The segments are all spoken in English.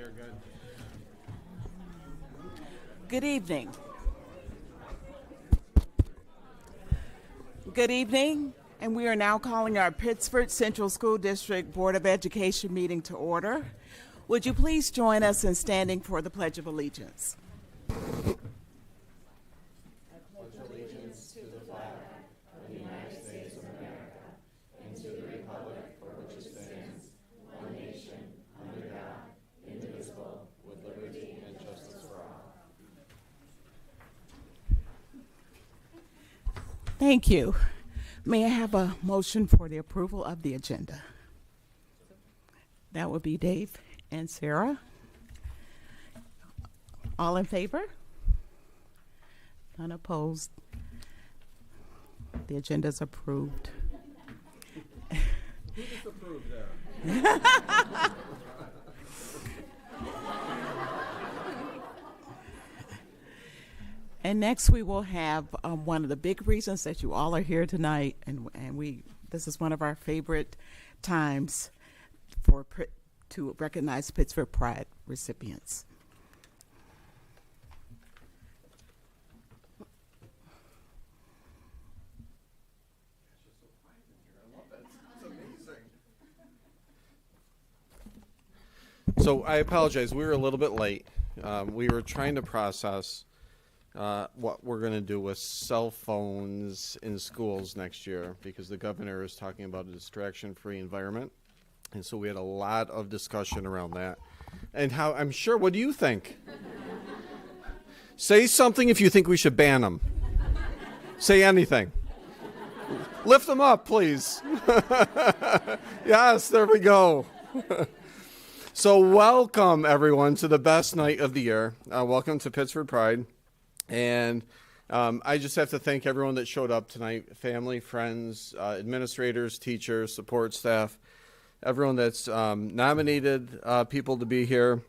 you're good. Good evening. Good evening, and we are now calling our Pittsford Central School District Board of Education meeting to order. Would you please join us in standing for the Pledge of Allegiance? Thank you. May I have a motion for the approval of the agenda? That would be Dave and Sarah. All in favor? None opposed. The agenda is approved. Who disapproved there? And next we will have one of the big reasons that you all are here tonight, and this is one of our favorite times to recognize Pittsford Pride recipients. So I apologize. We were a little bit late. We were trying to process what we're going to do with cell phones in schools next year, because the governor is talking about a distraction-free environment. And so we had a lot of discussion around that. And how, I'm sure, what do you think? Say something if you think we should ban them. Say anything. Lift them up, please. Yes, there we go. So welcome, everyone, to the best night of the year. Welcome to Pittsford Pride. And I just have to thank everyone that showed up tonight, family, friends, administrators, teachers, support staff, everyone that's nominated people to be here.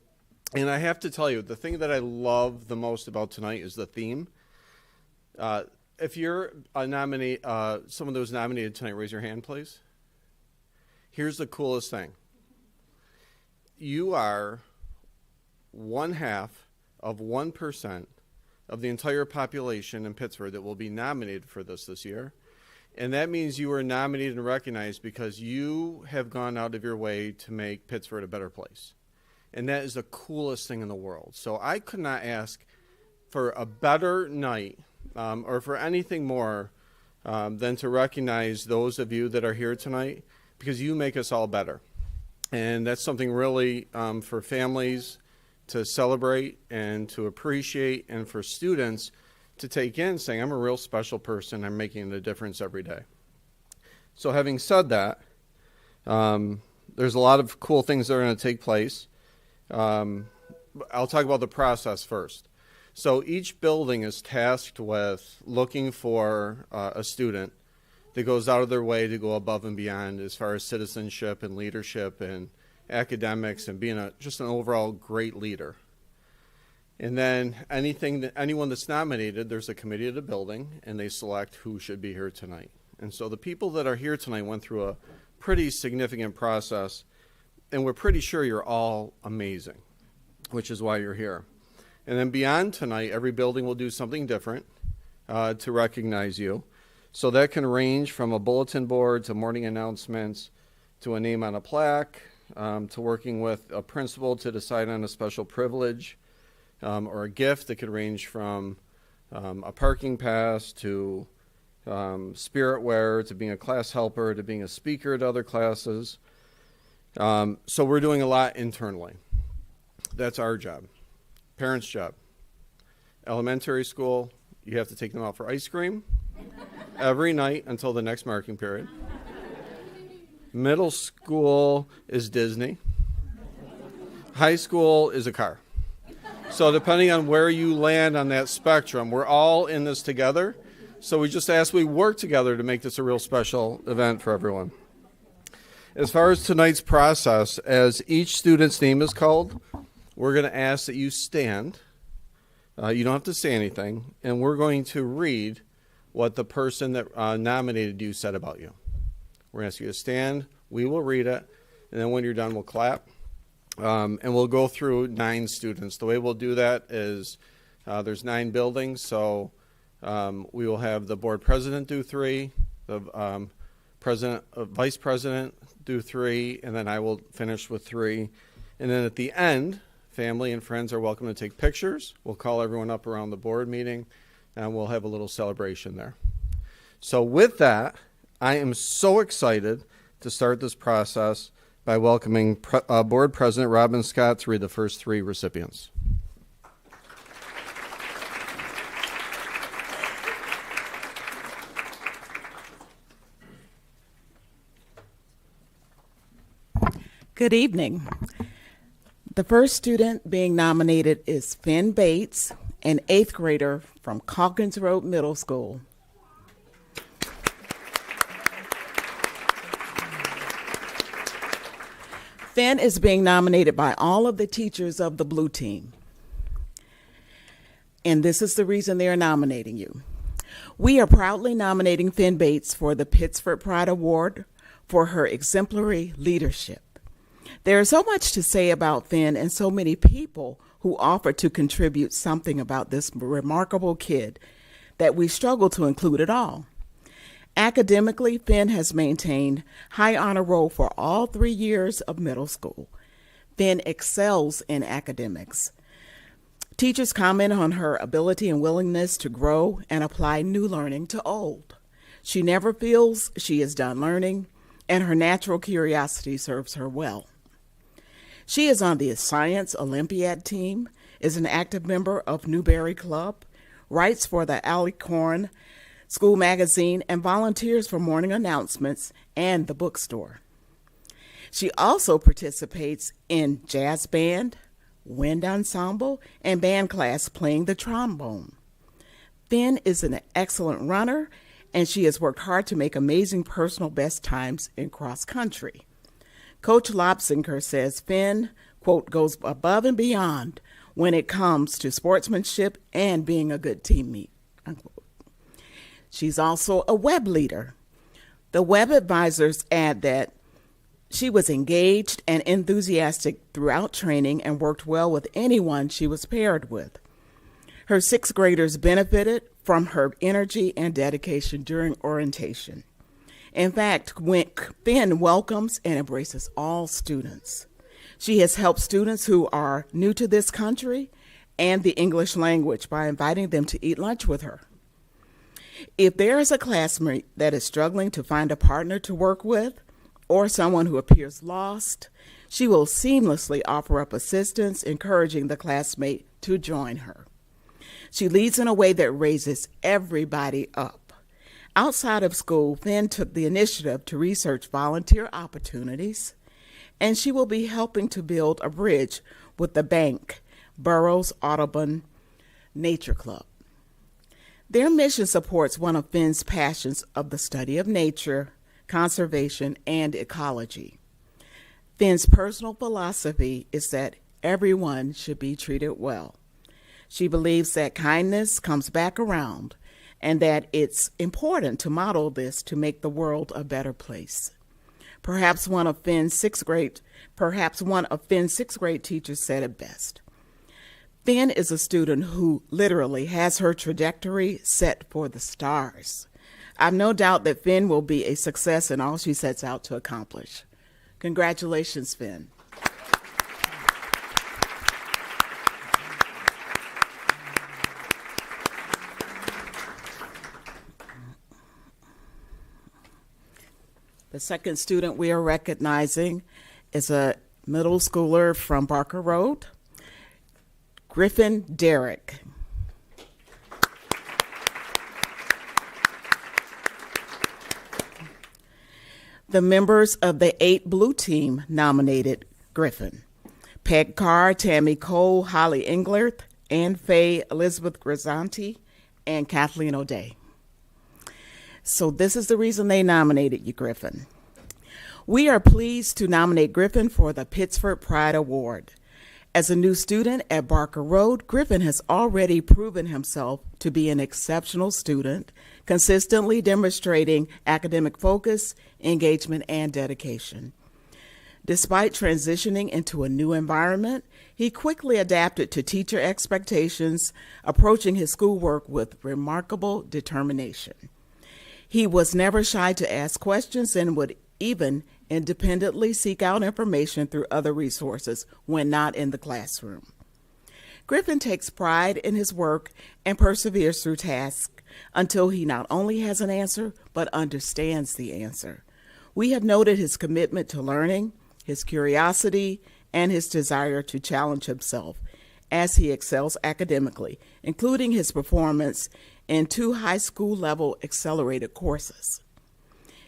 And I have to tell you, the thing that I love the most about tonight is the theme. If you're a nominee, someone that was nominated tonight, raise your hand, please. Here's the coolest thing. You are 1/2 of 1% of the entire population in Pittsburgh that will be nominated for this year. And that means you are nominated and recognized because you have gone out of your way to make Pittsburgh a better place. And that is the coolest thing in the world. So I could not ask for a better night or for anything more than to recognize those of you that are here tonight, because you make us all better. And that's something really for families to celebrate and to appreciate, and for students to take in, saying, I'm a real special person, I'm making a difference every day. So having said that, there's a lot of cool things that are going to take place. I'll talk about the process first. So each building is tasked with looking for a student that goes out of their way to go above and beyond as far as citizenship and leadership and academics and being just an overall great leader. And then anyone that's nominated, there's a committee of the building, and they select who should be here tonight. And so the people that are here tonight went through a pretty significant process, and we're pretty sure you're all amazing, which is why you're here. And then beyond tonight, every building will do something different to recognize you. So that can range from a bulletin board to morning announcements to a name on a plaque, to working with a principal to decide on a special privilege or a gift that could range from a parking pass to spirit wear to being a class helper to being a speaker to other classes. So we're doing a lot internally. That's our job. Parents' job. Elementary school, you have to take them out for ice cream every night until the next marking period. Middle school is Disney. High school is a car. So depending on where you land on that spectrum, we're all in this together. So we just ask we work together to make this a real special event for everyone. As far as tonight's process, as each student's name is called, we're going to ask that you stand. You don't have to say anything. And we're going to read what the person that nominated you said about you. We're going to ask you to stand. We will read it. And then when you're done, we'll clap. And we'll go through 9 students. The way we'll do that is there's 9 buildings, so we will have the board president do 3, the vice president do 3, and then I will finish with 3. And then at the end, family and friends are welcome to take pictures. We'll call everyone up around the board meeting, and we'll have a little celebration there. So with that, I am so excited to start this process by welcoming Board President Robin Scott to read the first 3 recipients. Good evening. The first student being nominated is Finn Bates, an 8th grader from Calkins Road Middle School. Finn is being nominated by all of the teachers of the blue team. And this is the reason they are nominating you. We are proudly nominating Finn Bates for the Pittsford Pride Award for her exemplary leadership. There is so much to say about Finn and so many people who offer to contribute something about this remarkable kid that we struggle to include it all. Academically, Finn has maintained high honor roll for all 3 years of middle school. Finn excels in academics. Teachers comment on her ability and willingness to grow and apply new learning to old. She never feels she is done learning, and her natural curiosity serves her well. She is on the Science Olympiad team, is an active member of Newberry Club, writes for the Alicorn School Magazine, and volunteers for morning announcements and the bookstore. She also participates in jazz band, wind ensemble, and band class playing the trombone. Finn is an excellent runner, and she has worked hard to make amazing personal best times in cross country. Coach Lobsinger says Finn, quote, goes above and beyond when it comes to sportsmanship and being a good teammate, unquote. She's also a web leader. The web advisors add that she was engaged and enthusiastic throughout training and worked well with anyone she was paired with. Her 6th graders benefited from her energy and dedication during orientation. In fact, Finn welcomes and embraces all students. She has helped students who are new to this country and the English language by inviting them to eat lunch with her. If there is a classmate that is struggling to find a partner to work with or someone who appears lost, she will seamlessly offer up assistance, encouraging the classmate to join her. She leads in a way that raises everybody up. Outside of school, Finn took the initiative to research volunteer opportunities, and she will be helping to build a bridge with the bank, Burroughs Audubon Nature Club. Their mission supports one of Finn's passions of the study of nature, conservation, and ecology. Finn's personal philosophy is that everyone should be treated well. She believes that kindness comes back around, and that it's important to model this to make the world a better place. Perhaps one of Finn's sixth grade teachers said it best. Finn is a student who literally has her trajectory set for the stars. I've no doubt that Finn will be a success in all she sets out to accomplish. Congratulations, Finn. The second student we are recognizing is a middle schooler from Barker Road, Griffin Derrick. The members of the 8 Blue Team nominated Griffin: Peg Carr, Tammy Cole, Holly Englert, Ann Faye, Elizabeth Grisanti, and Kathleen O'Day. So this is the reason they nominated you, Griffin. We are pleased to nominate Griffin for the Pittsford Pride Award. As a new student at Barker Road, Griffin has already proven himself to be an exceptional student, consistently demonstrating academic focus, engagement, and dedication. Despite transitioning into a new environment, he quickly adapted to teacher expectations, approaching his schoolwork with remarkable determination. He was never shy to ask questions and would even independently seek out information through other resources when not in the classroom. Griffin takes pride in his work and perseveres through tasks until he not only has an answer, but understands the answer. We have noted his commitment to learning, his curiosity, and his desire to challenge himself as he excels academically, including his performance in 2 high school level accelerated courses.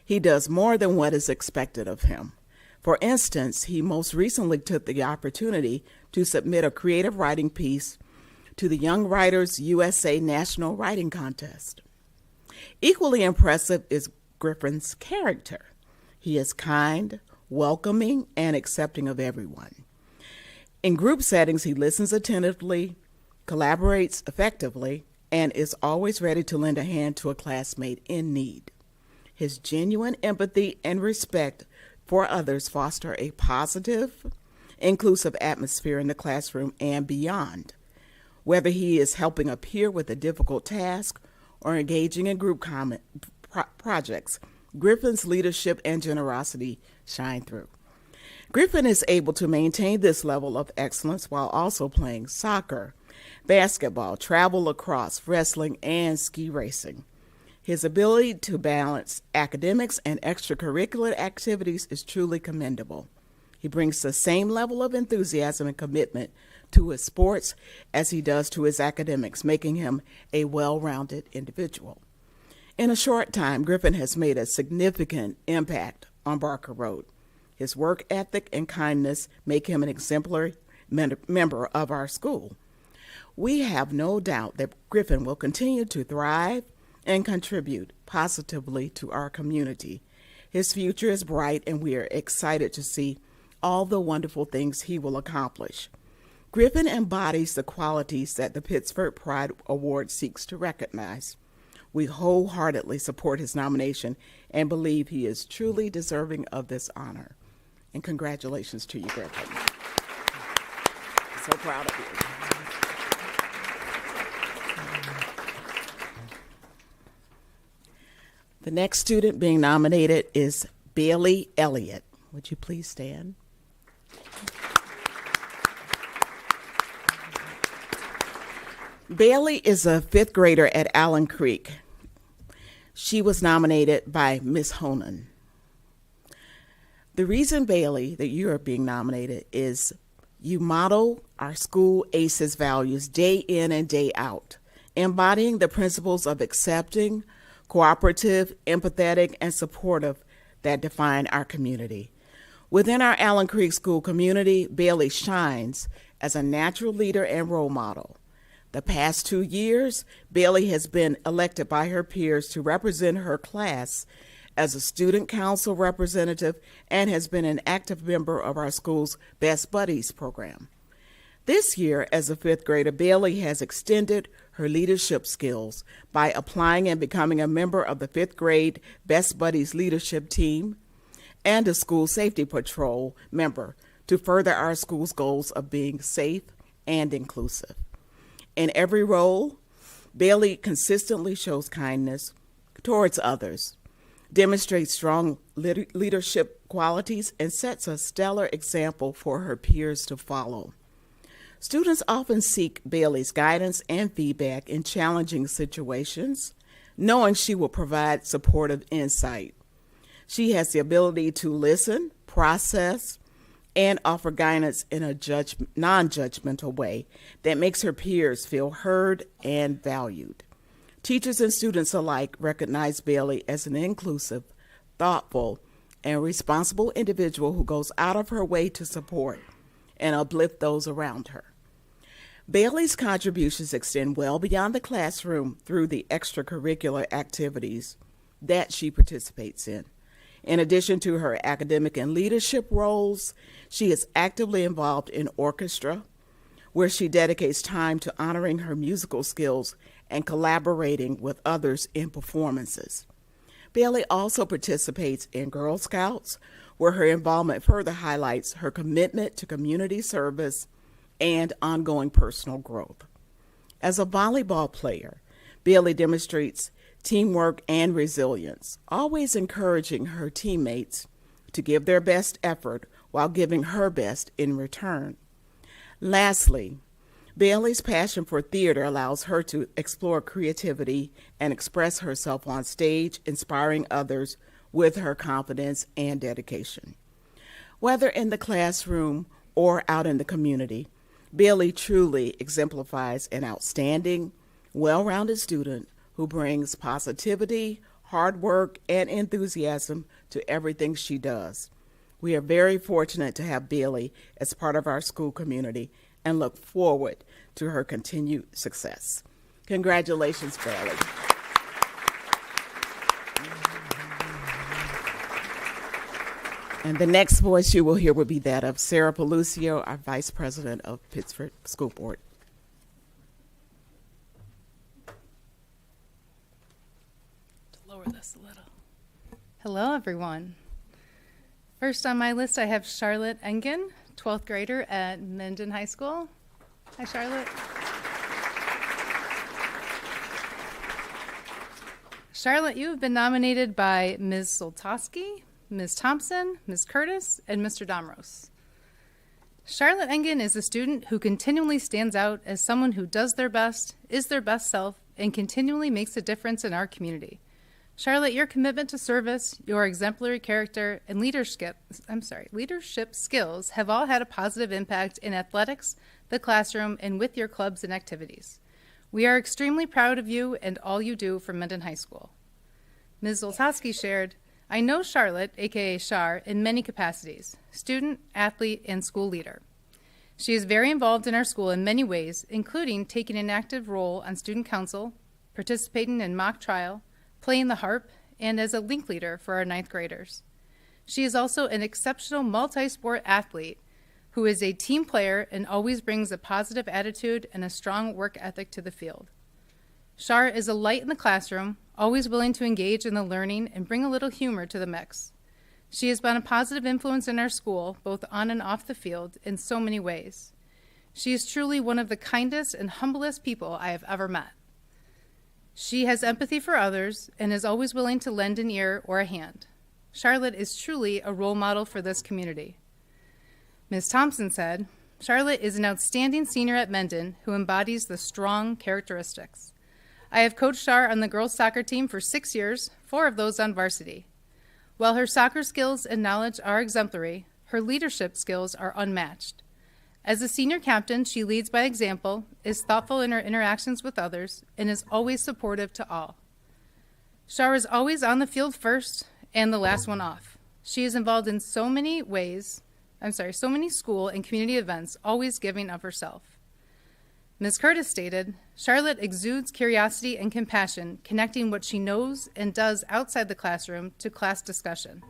He does more than what is expected of him. For instance, he most recently took the opportunity to submit a creative writing piece to the Young Writers USA National Writing Contest. Equally impressive is Griffin's character. He is kind, welcoming, and accepting of everyone. In group settings, he listens attentively, collaborates effectively, and is always ready to lend a hand to a classmate in need. His genuine empathy and respect for others foster a positive, inclusive atmosphere in the classroom and beyond. Whether he is helping a peer with a difficult task or engaging in group projects, Griffin's leadership and generosity shine through. Griffin is able to maintain this level of excellence while also playing soccer, basketball, travel lacrosse, wrestling, and ski racing. His ability to balance academics and extracurricular activities is truly commendable. He brings the same level of enthusiasm and commitment to his sports as he does to his academics, making him a well-rounded individual. In a short time, Griffin has made a significant impact on Barker Road. His work ethic and kindness make him an exemplary member of our school. We have no doubt that Griffin will continue to thrive and contribute positively to our community. His future is bright, and we are excited to see all the wonderful things he will accomplish. Griffin embodies the qualities that the Pittsford Pride Award seeks to recognize. We wholeheartedly support his nomination and believe he is truly deserving of this honor. And congratulations to you, Griffin. So proud of you. The next student being nominated is Bailey Elliott. Would you please stand? Bailey is a 5th grader at Allen Creek. She was nominated by Ms. Honan. The reason, Bailey, that you are being nominated is you model our school ACEs values day in and day out, embodying the principles of accepting, cooperative, empathetic, and supportive that define our community. Within our Allen Creek School community, Bailey shines as a natural leader and role model. The past 2 years, Bailey has been elected by her peers to represent her class as a student council representative and has been an active member of our school's Best Buddies program. This year, as a 5th grader, Bailey has extended her leadership skills by applying and becoming a member of the 5th grade Best Buddies leadership team and a school safety patrol member to further our school's goals of being safe and inclusive. In every role, Bailey consistently shows kindness towards others, demonstrates strong leadership qualities, and sets a stellar example for her peers to follow. Students often seek Bailey's guidance and feedback in challenging situations, knowing she will provide supportive insight. She has the ability to listen, process, and offer guidance in a non-judgmental way that makes her peers feel heard and valued. Teachers and students alike recognize Bailey as an inclusive, thoughtful, and responsible individual who goes out of her way to support and uplift those around her. Bailey's contributions extend well beyond the classroom through the extracurricular activities that she participates in. In addition to her academic and leadership roles, she is actively involved in orchestra, where she dedicates time to honoring her musical skills and collaborating with others in performances. Bailey also participates in Girl Scouts, where her involvement further highlights her commitment to community service and ongoing personal growth. As a volleyball player, Bailey demonstrates teamwork and resilience, always encouraging her teammates to give their best effort while giving her best in return. Lastly, Bailey's passion for theater allows her to explore creativity and express herself on stage, inspiring others with her confidence and dedication. Whether in the classroom or out in the community, Bailey truly exemplifies an outstanding, well-rounded student who brings positivity, hard work, and enthusiasm to everything she does. We are very fortunate to have Bailey as part of our school community and look forward to her continued success. Congratulations, Bailey. And the next voice you will hear will be that of Sarah Pelucio, our Vice President of Pittsford School Board. Lower this a little. Hello, everyone. First on my list, I have Charlotte Engen, 12th grader at Mendon High School. Hi, Charlotte. Charlotte, you have been nominated by Ms. Soltoski, Ms. Thompson, Ms. Curtis, and Mr. Domros. Charlotte Engen is a student who continually stands out as someone who does their best, is their best self, and continually makes a difference in our community. Charlotte, your commitment to service, your exemplary character, and leadership skills have all had a positive impact in athletics, the classroom, and with your clubs and activities. We are extremely proud of you and all you do for Mendon High School. Ms. Zoltowski shared, I know Charlotte, aka Char, in many capacities, student, athlete, and school leader. She is very involved in our school in many ways, including taking an active role on student council, participating in mock trial, playing the harp, and as a link leader for our 9th graders. She is also an exceptional multi-sport athlete who is a team player and always brings a positive attitude and a strong work ethic to the field. Char is a light in the classroom, always willing to engage in the learning and bring a little humor to the mix. She has been a positive influence in our school, both on and off the field, in so many ways. She is truly one of the kindest and humblest people I have ever met. She has empathy for others and is always willing to lend an ear or a hand. Charlotte is truly a role model for this community. Ms. Thompson said, Charlotte is an outstanding senior at Mendon who embodies the strong characteristics. I have coached Char on the girls' soccer team for 6 years, 4 of those on varsity. While her soccer skills and knowledge are exemplary, her leadership skills are unmatched. As a senior captain, she leads by example, is thoughtful in her interactions with others, and is always supportive to all. Char is always on the field first and the last one off. She is involved in so many school and community events, always giving of herself. Ms. Curtis stated, Charlotte exudes curiosity and compassion, connecting what she knows and does outside the classroom to class discussion.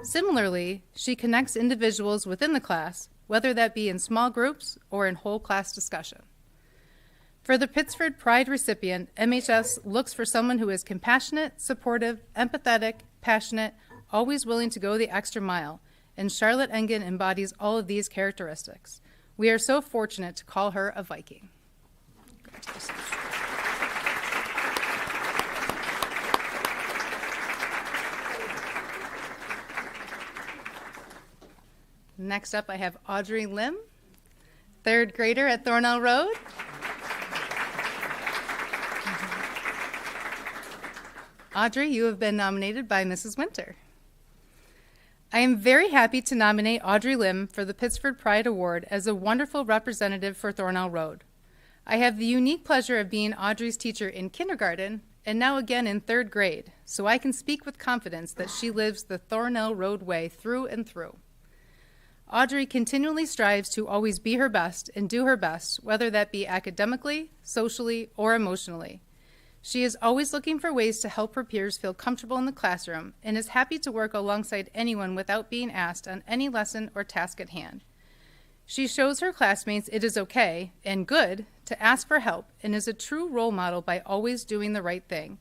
Similarly, she connects individuals within the class, whether that be in small groups or in whole class discussion. For the Pittsford Pride recipient, MHS looks for someone who is compassionate, supportive, empathetic, passionate, always willing to go the extra mile, and Charlotte Engen embodies all of these characteristics. We are so fortunate to call her a Viking. Congratulations. Next up, I have Audrey Lim, 3rd grader at Thornell Road. Audrey, you have been nominated by Mrs. Winter. I am very happy to nominate Audrey Lim for the Pittsford Pride Award as a wonderful representative for Thornell Road. I have the unique pleasure of being Audrey's teacher in kindergarten and now again in 3rd grade, so I can speak with confidence that she lives the Thornell Road way through and through. Audrey continually strives to always be her best and do her best, whether that be academically, socially, or emotionally. She is always looking for ways to help her peers feel comfortable in the classroom and is happy to work alongside anyone without being asked on any lesson or task at hand. She shows her classmates it is okay and good to ask for help and is a true role model by always doing the right thing.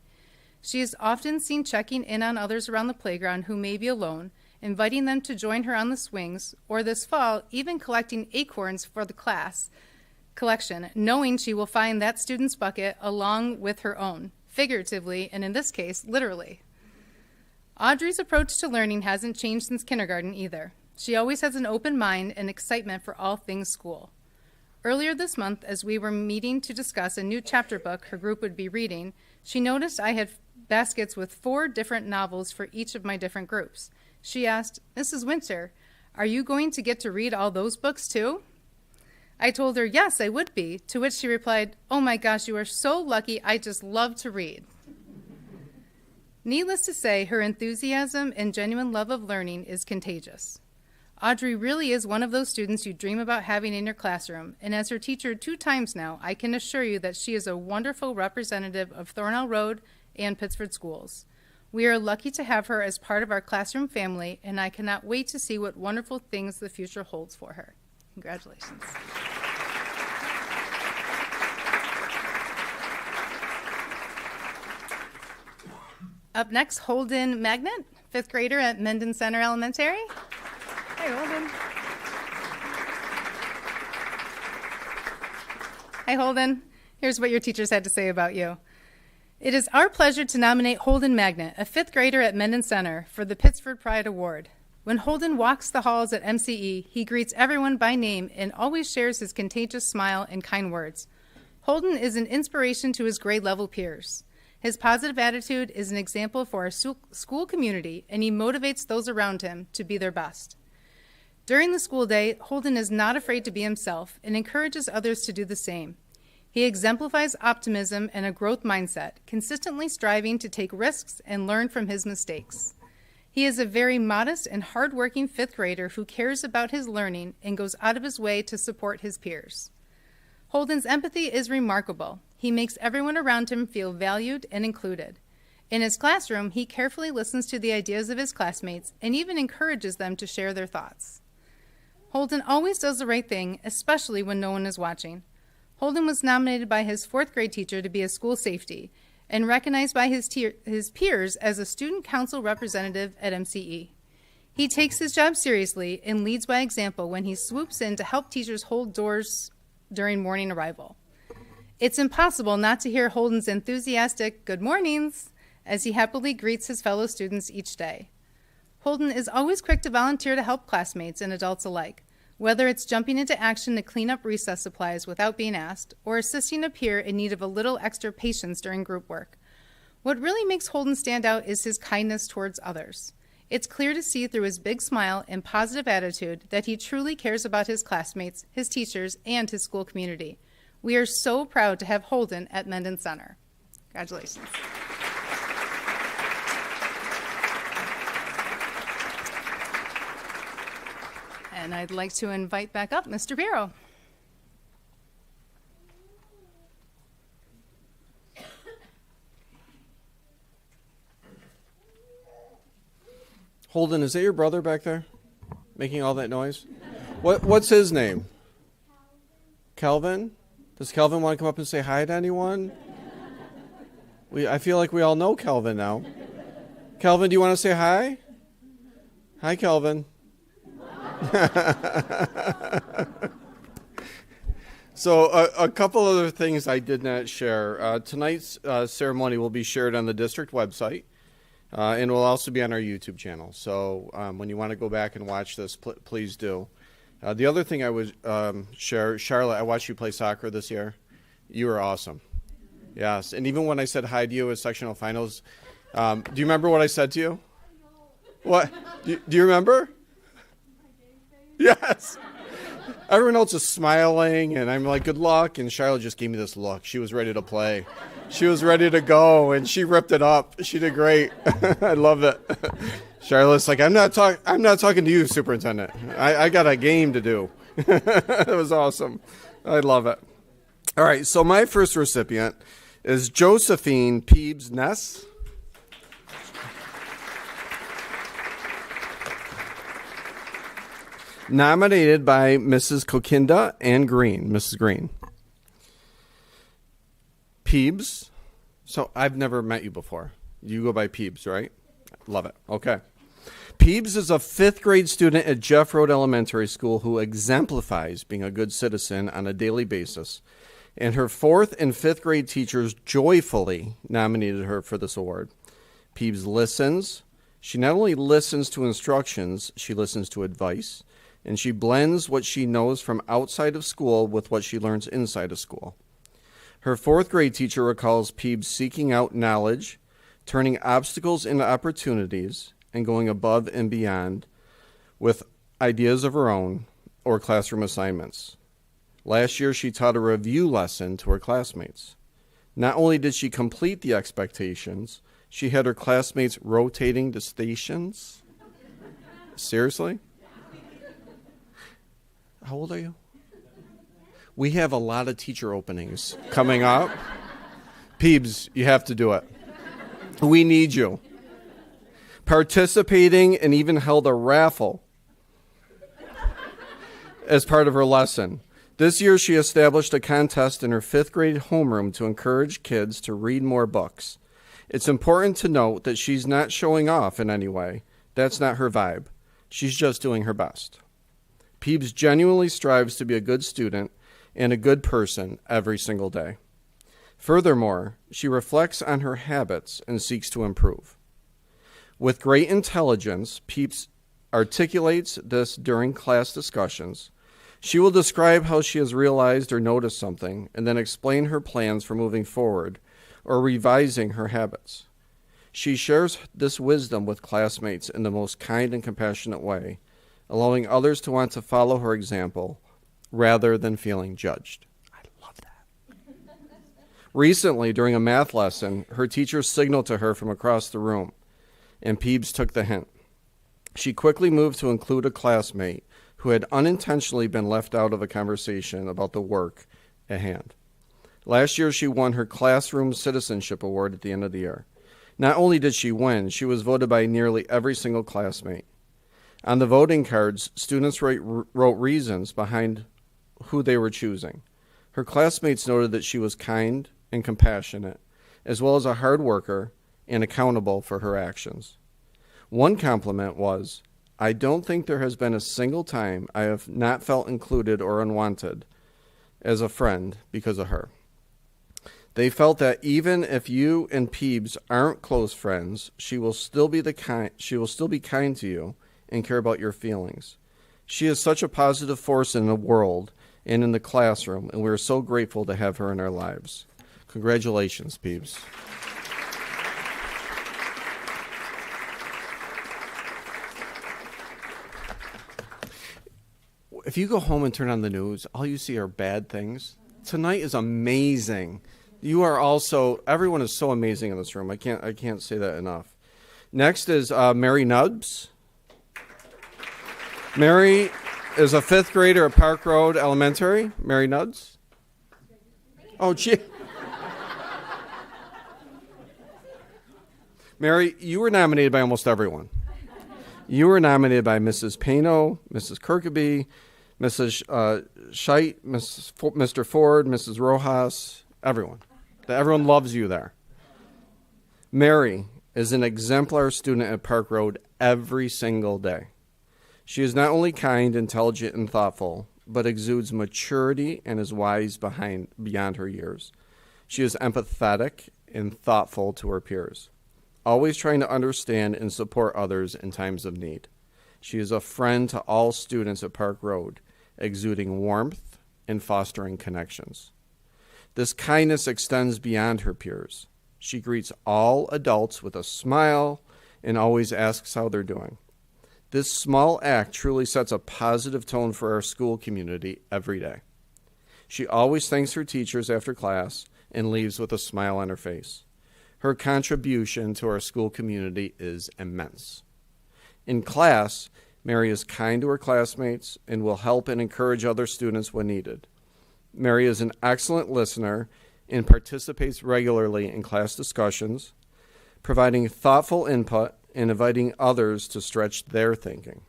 She is often seen checking in on others around the playground who may be alone inviting them to join her on the swings, or this fall, even collecting acorns for the class collection, knowing she will find that student's bucket along with her own, figuratively, and in this case, literally. Audrey's approach to learning hasn't changed since kindergarten either. She always has an open mind and excitement for all things school. Earlier this month, as we were meeting to discuss a new chapter book her group would be reading, she noticed I had baskets with 4 different novels for each of my different groups. She asked, "Mrs. Winter, are you going to get to read all those books too?" I told her, yes, I would be, to which she replied, "Oh my gosh, you are so lucky, I just love to read." Needless to say, her enthusiasm and genuine love of learning is contagious. Audrey really is one of those students you dream about having in your classroom, and as her teacher 2 times now, I can assure you that she is a wonderful representative of Thornell Road and Pittsford schools. We are lucky to have her as part of our classroom family, and I cannot wait to see what wonderful things the future holds for her. Congratulations. Up next, Holden Magnet, 5th grader at Menden Center Elementary. Hi, Holden. Hi, Holden. Here's what your teachers had to say about you. It is our pleasure to nominate Holden Magnet, a 5th grader at Menden Center, for the Pittsford Pride Award. When Holden walks the halls at MCE, he greets everyone by name and always shares his contagious smile and kind words. Holden is an inspiration to his grade level peers. His positive attitude is an example for our school community, and he motivates those around him to be their best. During the school day, Holden is not afraid to be himself and encourages others to do the same. He exemplifies optimism and a growth mindset, consistently striving to take risks and learn from his mistakes. He is a very modest and hardworking 5th grader who cares about his learning and goes out of his way to support his peers. Holden's empathy is remarkable. He makes everyone around him feel valued and included. In his classroom, he carefully listens to the ideas of his classmates and even encourages them to share their thoughts. Holden always does the right thing, especially when no one is watching. Holden was nominated by his 4th grade teacher to be a school safety and recognized by his peers as a student council representative at MCE. He takes his job seriously and leads by example when he swoops in to help teachers hold doors during morning arrival. It's impossible not to hear Holden's enthusiastic good mornings as he happily greets his fellow students each day. Holden is always quick to volunteer to help classmates and adults alike, whether it's jumping into action to clean up recess supplies without being asked, or assisting a peer in need of a little extra patience during group work. What really makes Holden stand out is his kindness towards others. It's clear to see through his big smile and positive attitude that he truly cares about his classmates, his teachers, and his school community. We are so proud to have Holden at Menden Center. Congratulations. And I'd like to invite back up Mr. Bureau. Holden, is that your brother back there making all that noise? What's his name? Calvin? Does Calvin want to come up and say hi to anyone? I feel like we all know Calvin now. Calvin, do you want to say hi? Hi, Calvin. So a couple other things I did not share. Tonight's ceremony will be shared on the district website. And will also be on our YouTube channel. So when you want to go back and watch this, please do. The other thing I would share, Charlotte, I watched you play soccer this year. You were awesome. Yes. And even when I said hi to you at sectional finals, do you remember what I said to you? What? Do you remember? Yes. Everyone else is smiling, and I'm like, good luck. And Charlotte just gave me this look. She was ready to play. She was ready to go, and she ripped it up. She did great. I love it. Charlotte's like, I'm not talking to you, Superintendent. I got a game to do. It was awesome. I love it. All right, so my first recipient is Josephine Peebs Ness. Nominated by Mrs. Kokinda and Green, Mrs. Green. Peebs. So I've never met you before. You go by Peebs, right? Love it. Okay. Peebs is a 5th grade student at Jeff Road Elementary School who exemplifies being a good citizen on a daily basis. And her 4th and 5th grade teachers joyfully nominated her for this award. Peebs listens. She not only listens to instructions, she listens to advice, and she blends what she knows from outside of school with what she learns inside of school. Her 4th grade teacher recalls Peebs seeking out knowledge, turning obstacles into opportunities, and going above and beyond with ideas of her own or classroom assignments. Last year, she taught a review lesson to her classmates. Not only did she complete the expectations, she had her classmates rotating to stations. Seriously? How old are you? We have a lot of teacher openings coming up. Peebs, you have to do it. We need you. Participating and even held a raffle as part of her lesson. This year, she established a contest in her 5th grade homeroom to encourage kids to read more books. It's important to note that she's not showing off in any way. That's not her vibe. She's just doing her best. Peebs genuinely strives to be a good student and a good person every single day. Furthermore, she reflects on her habits and seeks to improve. With great intelligence, Peebs articulates this during class discussions. She will describe how she has realized or noticed something and then explain her plans for moving forward or revising her habits. She shares this wisdom with classmates in the most kind and compassionate way, allowing others to want to follow her example rather than feeling judged. I love that. Recently, during a math lesson, her teacher signaled to her from across the room, and Peebs took the hint. She quickly moved to include a classmate who had unintentionally been left out of a conversation about the work at hand. Last year, she won her Classroom Citizenship Award at the end of the year. Not only did she win, she was voted by nearly every single classmate. On the voting cards, students wrote reasons behind who they were choosing. Her classmates noted that she was kind and compassionate, as well as a hard worker and accountable for her actions. One compliment was, "I don't think there has been a single time I have not felt included or unwanted as a friend because of her." They felt that even if you and Peebs aren't close friends, she will still be kind to you and care about your feelings. She is such a positive force in the world and in the classroom, and we are so grateful to have her in our lives. Congratulations, Peebs. If you go home and turn on the news, all you see are bad things. Tonight is amazing. You are also, everyone is so amazing in this room. I can't say that enough. Next is Mary Nubbs. Mary is a 5th grader at Park Road Elementary. Mary Nubbs. Oh, gee. Mary, you were nominated by almost everyone. You were nominated by Mrs. Pano, Mrs. Kirkby, Mrs. Scheidt, Mr. Ford, Mrs. Rojas, everyone. Everyone loves you there. Mary is an exemplar student at Park Road every single day. She is not only kind, intelligent, and thoughtful, but exudes maturity and is wise beyond her years. She is empathetic and thoughtful to her peers, always trying to understand and support others in times of need. She is a friend to all students at Park Road, exuding warmth and fostering connections. This kindness extends beyond her peers. She greets all adults with a smile and always asks how they're doing. This small act truly sets a positive tone for our school community every day. She always thanks her teachers after class and leaves with a smile on her face. Her contribution to our school community is immense. In class, Mary is kind to her classmates and will help and encourage other students when needed. Mary is an excellent listener and participates regularly in class discussions, providing thoughtful input and inviting others to stretch their thinking.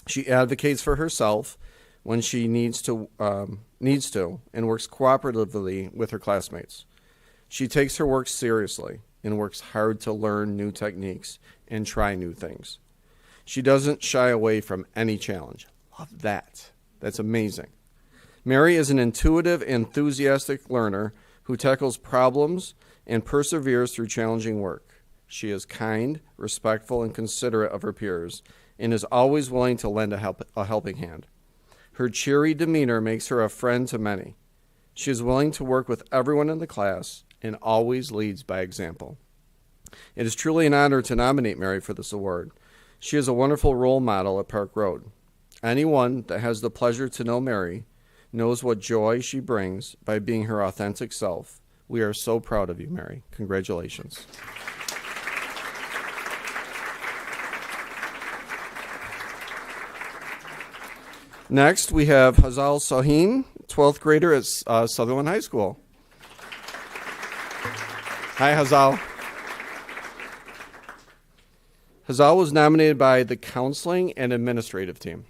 She advocates for herself when she needs to and works cooperatively with her classmates. She takes her work seriously and works hard to learn new techniques and try new things. She doesn't shy away from any challenge. Love that. That's amazing. Mary is an intuitive, enthusiastic learner who tackles problems and perseveres through challenging work. She is kind, respectful, and considerate of her peers, and is always willing to lend a helping hand. Her cheery demeanor makes her a friend to many. She is willing to work with everyone in the class and always leads by example. It is truly an honor to nominate Mary for this award. She is a wonderful role model at Park Road. Anyone that has the pleasure to know Mary knows what joy she brings by being her authentic self. We are so proud of you, Mary. Congratulations. Next, we have Hazal Sahin, 12th grader at Sutherland High School. Hi, Hazal. Hazal was nominated by the counseling and administrative team.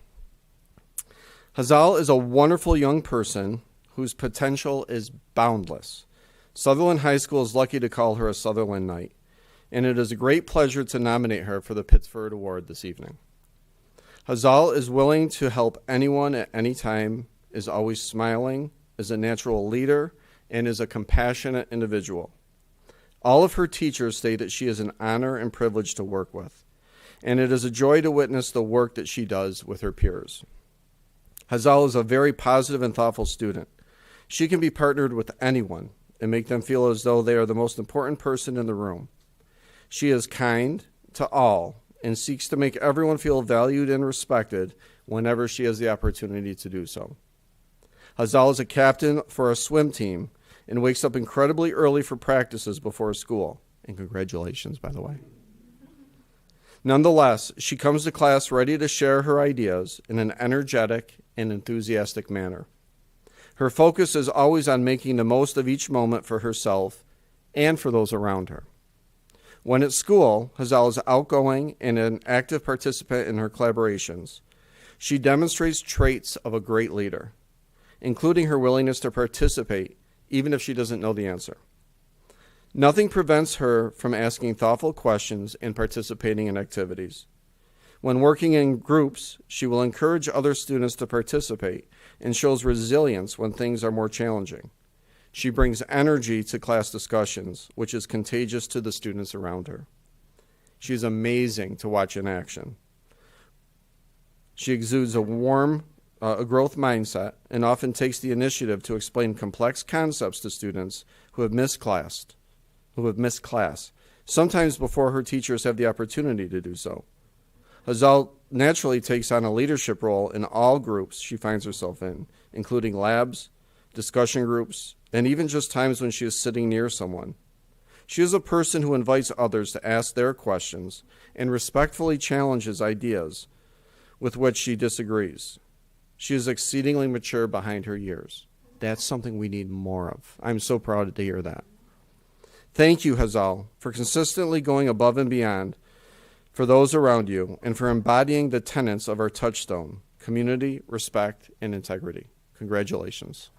Hazal is a wonderful young person whose potential is boundless. Sutherland High School is lucky to call her a Sutherland Knight, and it is a great pleasure to nominate her for the Pittsford Award this evening. Hazal is willing to help anyone at any time, is always smiling, is a natural leader, and is a compassionate individual. All of her teachers say that she is an honor and privilege to work with, and it is a joy to witness the work that she does with her peers. Hazal is a very positive and thoughtful student. She can be partnered with anyone and make them feel as though they are the most important person in the room. She is kind to all and seeks to make everyone feel valued and respected whenever she has the opportunity to do so. Hazal is a captain for a swim team and wakes up incredibly early for practices before school. And congratulations, by the way. Nonetheless, she comes to class ready to share her ideas in an energetic and enthusiastic manner. Her focus is always on making the most of each moment for herself and for those around her. When at school, Hazal is outgoing and an active participant in her collaborations. She demonstrates traits of a great leader, including her willingness to participate even if she doesn't know the answer. Nothing prevents her from asking thoughtful questions and participating in activities. When working in groups, she will encourage other students to participate and shows resilience when things are more challenging. She brings energy to class discussions, which is contagious to the students around her. She is amazing to watch in action. She exudes a warm, growth mindset and often takes the initiative to explain complex concepts to students who have missed class, sometimes before her teachers have the opportunity to do so. Hazal naturally takes on a leadership role in all groups she finds herself in, including labs, discussion groups, and even just times when she is sitting near someone. She is a person who invites others to ask their questions and respectfully challenges ideas with which she disagrees. She is exceedingly mature behind her years. That's something we need more of. I'm so proud to hear that. Thank you, Hazal, for consistently going above and beyond for those around you and for embodying the tenets of our touchstone: community, respect, and integrity. Congratulations.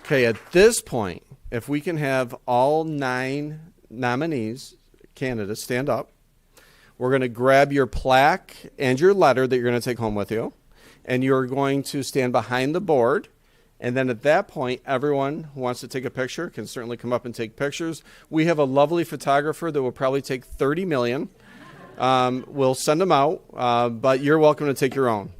Okay, at this point, if we can have all 9 nominees, candidates, stand up. We're going to grab your plaque and your letter that you're going to take home with you, and you're going to stand behind the board. And then at that point, everyone who wants to take a picture can certainly come up and take pictures. We have a lovely photographer that will probably take 30 million. We'll send them out, but you're welcome to take your own.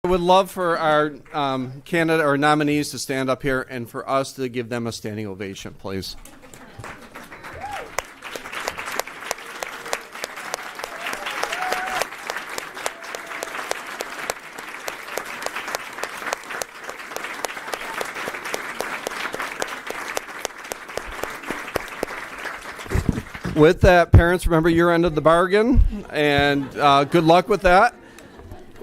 I would love for our candidate or nominees to stand up here and for us to give them a standing ovation, please. With that, parents, remember your end of the bargain, and good luck with that.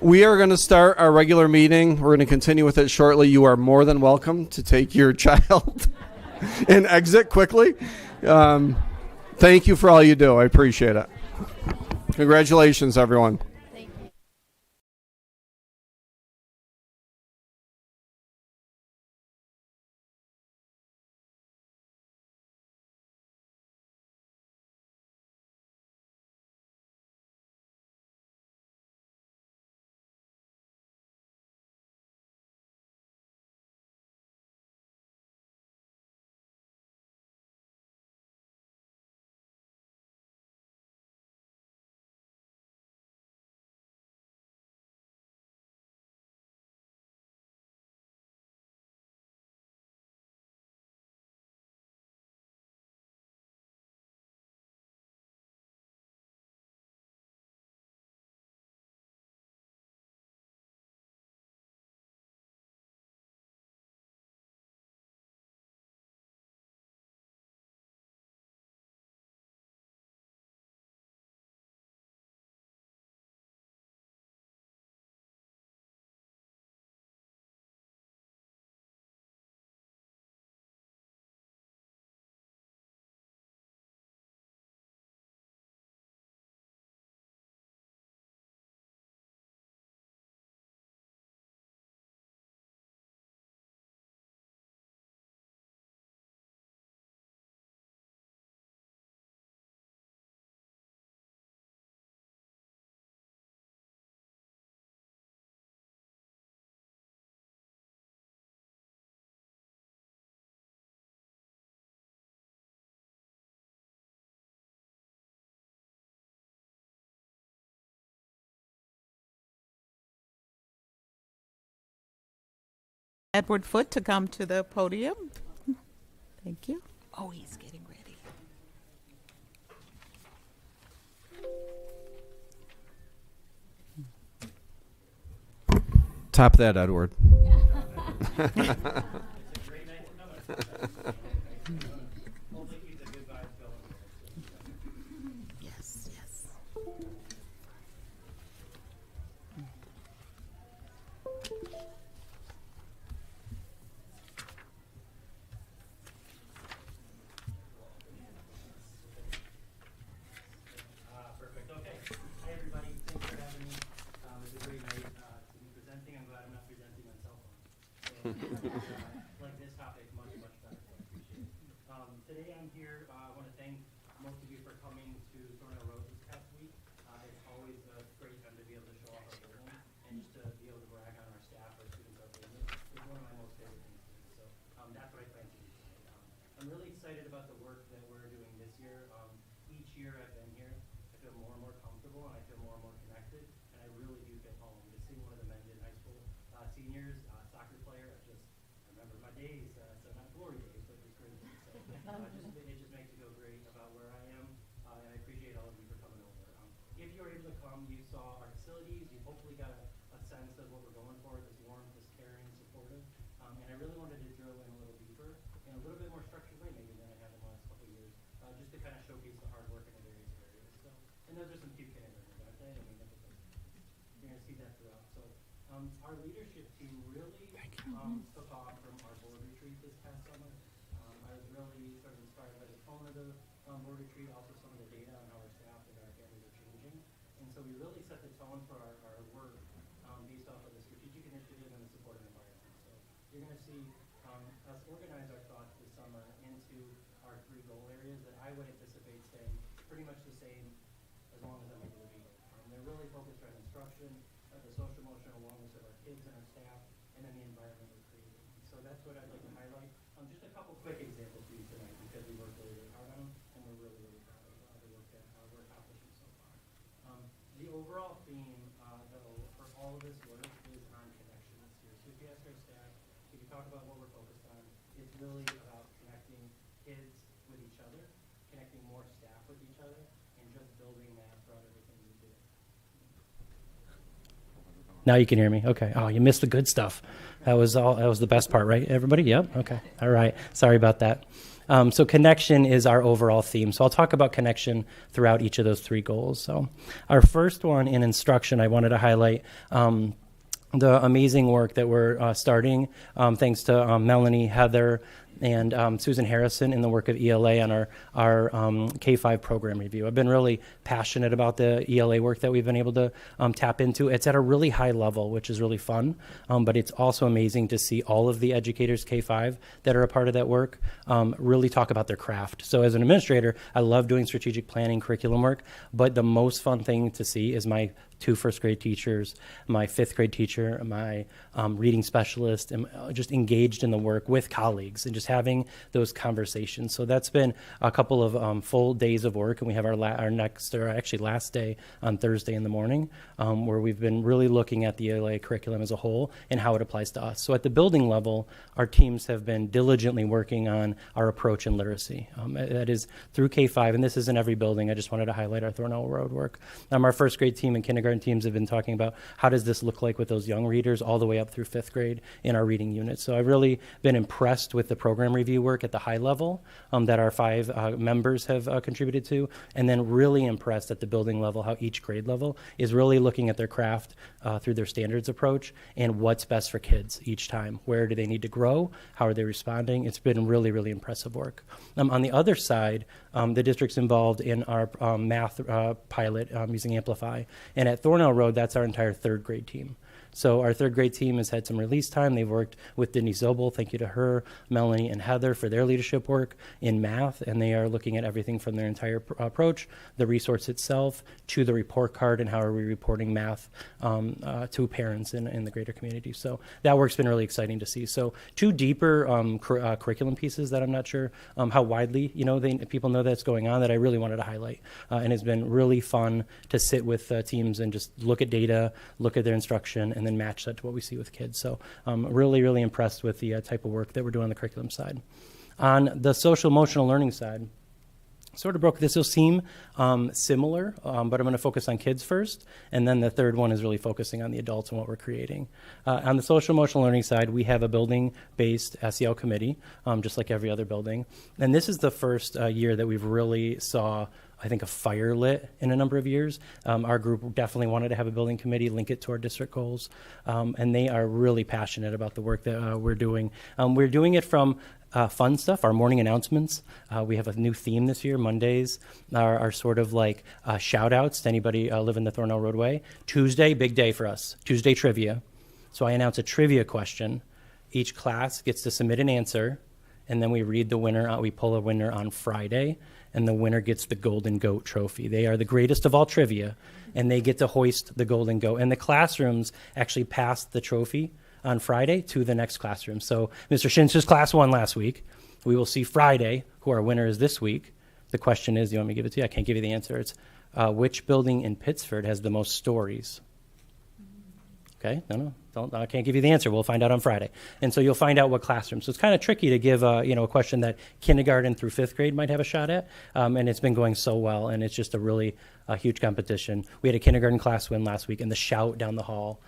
We are going to start our regular meeting. We're going to continue with it shortly. You are more than welcome to take your child and exit quickly. Thank you for all you do. I appreciate it. Congratulations, everyone. Edward Foote to come to the podium. Thank you. Oh, he's getting ready. Top that, Edward. Yes, yes. Perfect. Okay. Hi, everybody. Thanks for having me. It's a great night to be presenting. I'm glad I'm not presenting on cell phone. So, like this topic much, much better. So I appreciate it. Today I'm here. I want to thank most of you for coming to Thornhill Road this past week. It's always a great time to be able to show off our building and just to be able to brag on our staff, our students, our families. It's one of my most favorite things to do. So that's what I plan to do tonight. I'm really excited about the work that we're doing this year. Each year I've been here, I feel more and more comfortable and I feel more and more connected, and I really do feel home. Just seeing one of the Mendon High School seniors, soccer player, I remember my days, so not glory days, but just great days. So it just makes me feel great about where I am, and I appreciate all of you for coming over. If you were able to come, you saw our facilities, you hopefully got a sense of what we're going for, this warm, this caring, supportive, and I really wanted to drill in a little deeper and a little bit more structured way maybe than I have in the last couple of years, just to kind of showcase the hard work in the various areas. So, and those are some cute kindergartners, aren't they? I mean, you're going to see that throughout. So our leadership team really took off from our board retreat this past summer. I was really sort of inspired by the tone of the board retreat, also some of the data on how our staff and our families are changing. And so we really set the tone for our work based off of the strategic initiative and the supportive environment. So you're going to see us organize our thoughts this summer into our 3 goal areas that I would anticipate staying pretty much the same as long as I'm able to be here. They're really focused on instruction, the social emotional wellness of our kids and our staff, and then the environment we're creating. So that's what I'd like to highlight. Just a couple quick examples for you tonight because we worked really, really hard on them, and we're really, really proud of the work that we're accomplishing so far. The overall theme, though, for all of this work is on talk about what we're focused on, it's really about connecting kids with each other, connecting more staff with each other, and just building that throughout everything we do. Now you can hear me. Okay. Oh, you missed the good stuff. That was the best part, right? Everybody? Yep. Okay. All right. Sorry about that. So connection is our overall theme. So I'll talk about connection throughout each of those three goals. So our first one in instruction, I wanted to highlight the amazing work that we're starting, thanks to Melanie, Heather, and Susan Harrison in the work of ELA on our K-5 program review. I've been really passionate about the ELA work that we've been able to tap into. It's at a really high level, which is really fun, but it's also amazing to see all of the educators K-5 that are a part of that work really talk about their craft. So as an administrator, I love doing strategic planning, curriculum work, but the most fun thing to see is my 2 first grade teachers, my 5th grade teacher, my reading specialist, and just engaged in the work with colleagues and just having those conversations. So that's been a couple of full days of work, and we have our last day on Thursday in the morning, where we've been really looking at the ELA curriculum as a whole and how it applies to us. So at the building level, our teams have been diligently working on our approach in literacy. That is through K-5, and this is in every building. I just wanted to highlight our Thornell Road work. Our first grade team and kindergarten teams have been talking about how does this look like with those young readers all the way up through 5th grade in our reading unit. So I've really been impressed with the program review work at the high level that our 5 members have contributed to, and then really impressed at the building level how each grade level is really looking at their craft through their standards approach and what's best for kids each time. Where do they need to grow? How are they responding? It's been really, really impressive work. On the other side, the district's involved in our math pilot using Amplify. And at Thornell Road, that's our entire 3rd grade team. So our 3rd grade team has had some release time. They've worked with Denise Zobel, thank you to her, Melanie and Heather for their leadership work in math, and they are looking at everything from their entire approach, the resource itself, to the report card and how are we reporting math to parents in the greater community. So that work's been really exciting to see. So 2 deeper curriculum pieces that I'm not sure how widely people know that's going on that I really wanted to highlight. And it's been really fun to sit with teams and just look at data, look at their instruction, and then match that to what we see with kids. So really, really impressed with the type of work that we're doing on the curriculum side. On the social emotional learning side, sort of broke this. Will seem similar, but I'm going to focus on kids first, and then the third one is really focusing on the adults and what we're creating. On the social emotional learning side, we have a building-based SEL committee, just like every other building, and this is the first year that we've really saw, I think, a fire lit in a number of years. Our group definitely wanted to have a building committee, link it to our district goals, and they are really passionate about the work that we're doing. We're doing it from fun stuff, our morning announcements. We have a new theme this year. Mondays are sort of like shout outs to anybody living the Thornell Roadway. Tuesday, big day for us, Tuesday trivia. So I announce a trivia question. Each class gets to submit an answer, and then we read the winner. We pull a winner on Friday, and the winner gets the Golden Goat trophy. They are the greatest of all trivia, and they get to hoist the Golden Goat. And the classrooms actually pass the trophy on Friday to the next classroom. So Mr. Shinz's class won last week. We will see Friday who our winner is this week. The question is, do you want me to give it to you? I can't give you the answer. It's which building in Pittsford has the most stories? Okay, no, I can't give you the answer. We'll find out on Friday. And so you'll find out what classroom. So it's kind of tricky to give a question that kindergarten through 5th grade might have a shot at. And it's been going so well, and it's just a really huge competition. We had a kindergarten class win last week, and the shout down the hall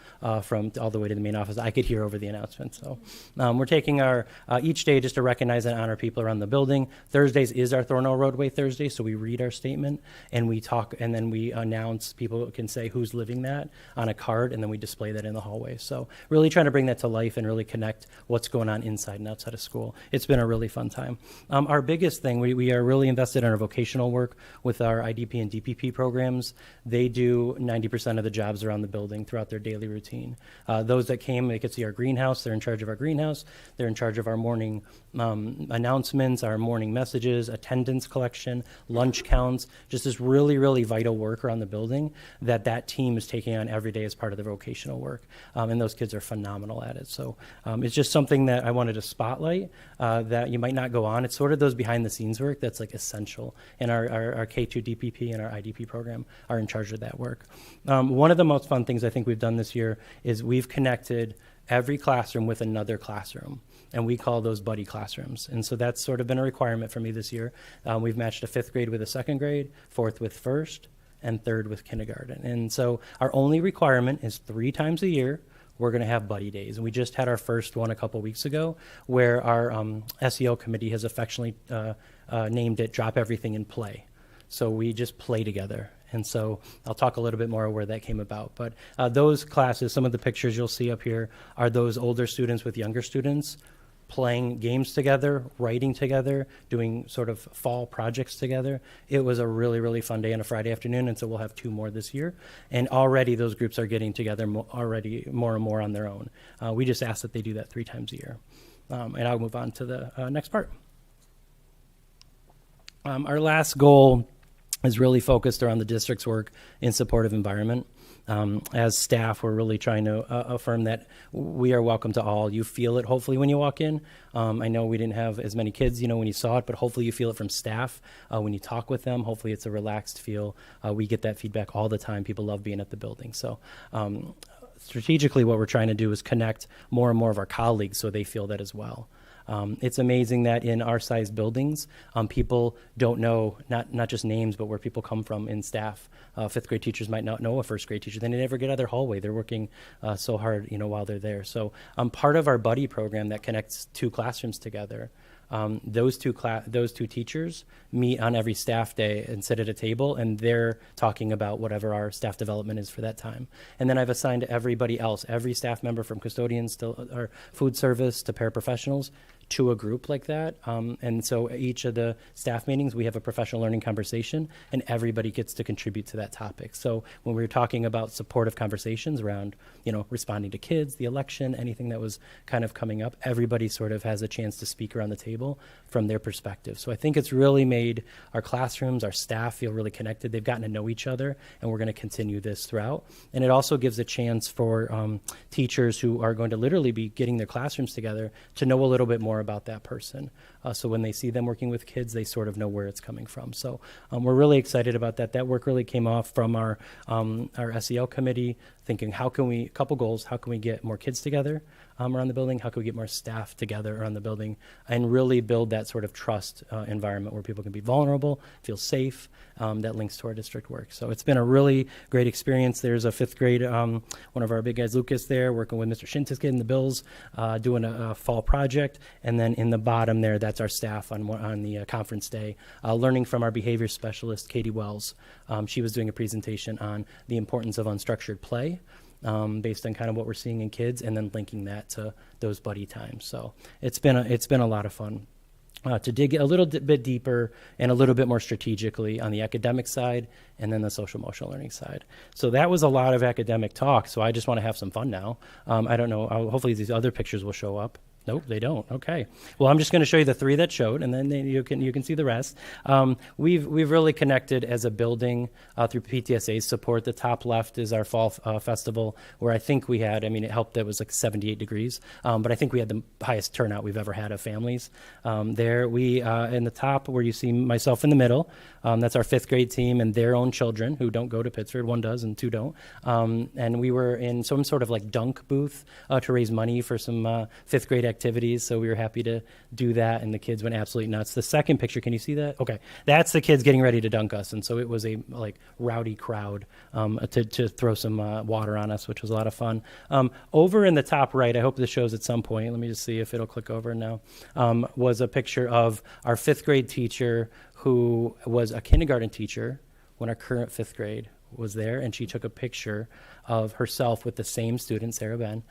from all the way to the main office, I could hear over the announcement. So we're taking our each day just to recognize and honor people around the building. Thursdays is our Thornell Roadway Thursday, so we read our statement, and we talk, and then we announce. People can say who's living that on a card, and then we display that in the hallway. So really trying to bring that to life and really connect what's going on inside and outside of school. It's been a really fun time. Our biggest thing, we are really invested in our vocational work with our IDP and DPP programs. They do 90% of the jobs around the building throughout their daily routine. Those that came, they could see our greenhouse. They're in charge of our greenhouse. They're in charge of our morning announcements, our morning messages, attendance collection, lunch counts, just this really, really vital work around the building that team is taking on every day as part of the vocational work. And those kids are phenomenal at it. So it's just something that I wanted to spotlight that you might not go on. It's sort of those behind the scenes work that's like essential. And our K2 DPP and our IDP program are in charge of that work. One of the most fun things I think we've done this year is we've connected every classroom with another classroom. and we call those buddy classrooms. And so that's sort of been a requirement for me this year. We've matched a 5th grade with a 2nd grade, 4th with 1st, and 3rd with kindergarten. And so our only requirement is 3 times a year we're going to have buddy days. And we just had our first one a couple weeks ago, where our SEL committee has affectionately named it Drop Everything and Play. So we just play together. And so I'll talk a little bit more where that came about. But those classes, some of the pictures you'll see up here are those older students with younger students playing games together, writing together, doing sort of fall projects together. It was a really, really fun day on a Friday afternoon, and so we'll have 2 more this year. And already those groups are getting together already more and more on their own. We just ask that they do that 3 times a year. And I'll move on to the next part. Our last goal is really focused around the district's work in supportive environment. As staff, we're really trying to affirm that we are welcome to all. You feel it, hopefully, when you walk in. I know we didn't have as many kids, when you saw it, but hopefully you feel it from staff when you talk with them. Hopefully it's a relaxed feel. We get that feedback all the time. People love being at the building. So strategically, what we're trying to do is connect more and more of our colleagues so they feel that as well. It's amazing that in our size buildings, people don't know, not just names, but where people come from in staff. 5th grade teachers might not know a 1st grade teacher. They never get out of their hallway. They're working so hard, while they're there. So part of our buddy program that connects 2 classrooms together, those two teachers meet on every staff day and sit at a table, and they're talking about whatever our staff development is for that time. And then I've assigned everybody else, every staff member from custodians to our food service to paraprofessionals, to a group like that. And so each of the staff meetings, we have a professional learning conversation, and everybody gets to contribute to that topic. So when we were talking about supportive conversations around, responding to kids, the election, anything that was kind of coming up, everybody sort of has a chance to speak around the table from their perspective. So I think it's really made our classrooms, our staff feel really connected. They've gotten to know each other, and we're going to continue this throughout. And it also gives a chance for teachers who are going to literally be getting their classrooms together to know a little bit more about that person. So when they see them working with kids, they sort of know where it's coming from. So we're really excited about that. That work really came off from our SEL committee, thinking a couple goals, how can we get more kids together around the building? How can we get more staff together around the building and really build that sort of trust environment where people can be vulnerable, feel safe, that links to our district work. So it's been a really great experience. There's a 5th grade, one of our big guys, Lucas, there working with Mr. Shintiska and the Bills, doing a fall project. And then in the bottom there, that's our staff on the conference day, learning from our behavior specialist, Katie Wells. She was doing a presentation on the importance of unstructured play. Based on kind of what we're seeing in kids, and then linking that to those buddy times. So it's been a lot of fun to dig a little bit deeper and a little bit more strategically on the academic side and then the social emotional learning side. So that was a lot of academic talk. So I just want to have some fun now. I don't know. Hopefully these other pictures will show up. Nope, they don't. Okay. Well, I'm just going to show you the 3 that showed, and then you can see the rest. We've really connected as a building through PTSA's support. The top left is our fall festival, where I think we had, it helped that it was like 78 degrees, but I think we had the highest turnout we've ever had of families. There, we in the top where you see myself in the middle, that's our 5th grade team and their own children who don't go to Pittsford. 1 does and 2 don't. And we were in some sort of like dunk booth to raise money for some 5th grade activities, so we were happy to do that, and the kids went absolutely nuts. The second picture, can you see that? Okay, that's the kids getting ready to dunk us, and so it was a rowdy crowd to throw some water on us, which was a lot of fun. Over in the top right, I hope this shows at some point, let me just see if it'll click over now, was a picture of our 5th grade teacher who was a kindergarten teacher when our current 5th grade was there, and she took a picture of herself with the same student, Sarah Ben,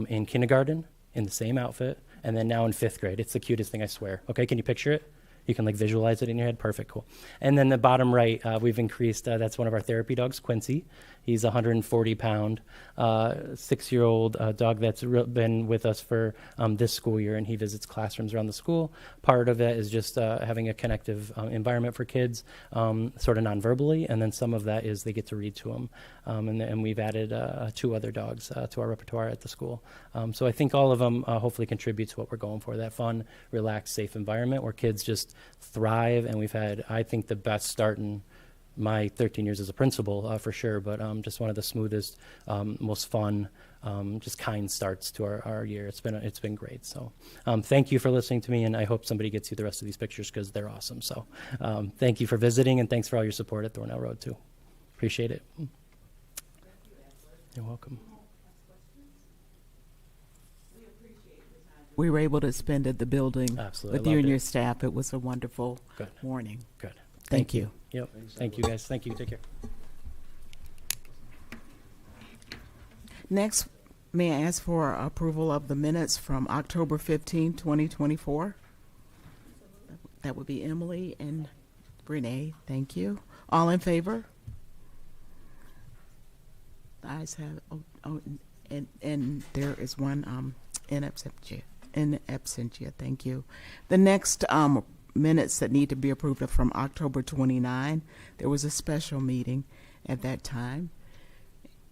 in kindergarten, in the same outfit, and then now in 5th grade. It's the cutest thing, I swear. Okay, can you picture it? You can visualize it in your head. Perfect, cool. And then the bottom right, we've increased, that's one of our therapy dogs, Quincy. He's a 140-pound, 6-year-old dog that's been with us for this school year, and he visits classrooms around the school. Part of it is just having a connective environment for kids, sort of non-verbally, and then some of that is they get to read to him. And we've added 2 other dogs to our repertoire at the school. So I think all of them hopefully contribute to what we're going for, that fun, relaxed, safe environment where kids just thrive. And we've had, I think, the best start in my 13 years as a principal for sure, but just one of the smoothest, most fun, just kind starts to our year. It's been great. So thank you for listening to me, and I hope somebody gets you the rest of these pictures because they're awesome. So thank you for visiting, and thanks for all your support at Thornell Road too. Appreciate it. You're welcome. We were able to spend at the building Absolutely. with you and your staff. It was a wonderful Good. morning. Good. Thank you. Yep. Thank you, guys. Thank you. Take care. Next, may I ask for approval of the minutes from October 15, 2024? That would be Emily and Renee. Thank you. All in favor? The ayes have, and there is one in absentia. Thank you. The next minutes that need to be approved are from October 29. There was a special meeting at that time.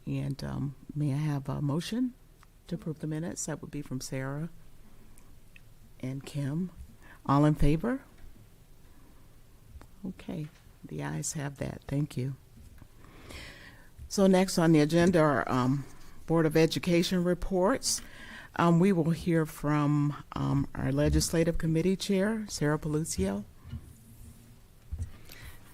And may I have a motion to approve the minutes? That would be from Sarah and Kim. All in favor? Okay, the ayes have that. Thank you. So next on the agenda are Board of Education reports. We will hear from our Legislative Committee Chair, Sarah Pelucio.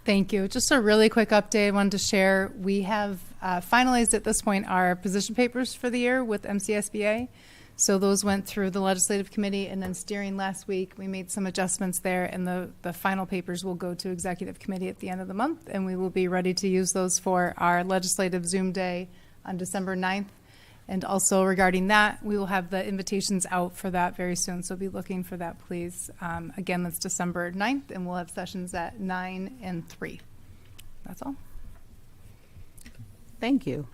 Thank you. Just a really quick update I wanted to share. We have finalized at this point our position papers for the year with MCSBA. So those went through the Legislative Committee and then steering last week. We made some adjustments there, and the final papers will go to Executive Committee at the end of the month, and we will be ready to use those for our Legislative Zoom Day on December 9th. And also regarding that, we will have the invitations out for that very soon, so be looking for that, please. Again, that's December 9th, and we'll have sessions at 9 and 3. That's all. Thank you.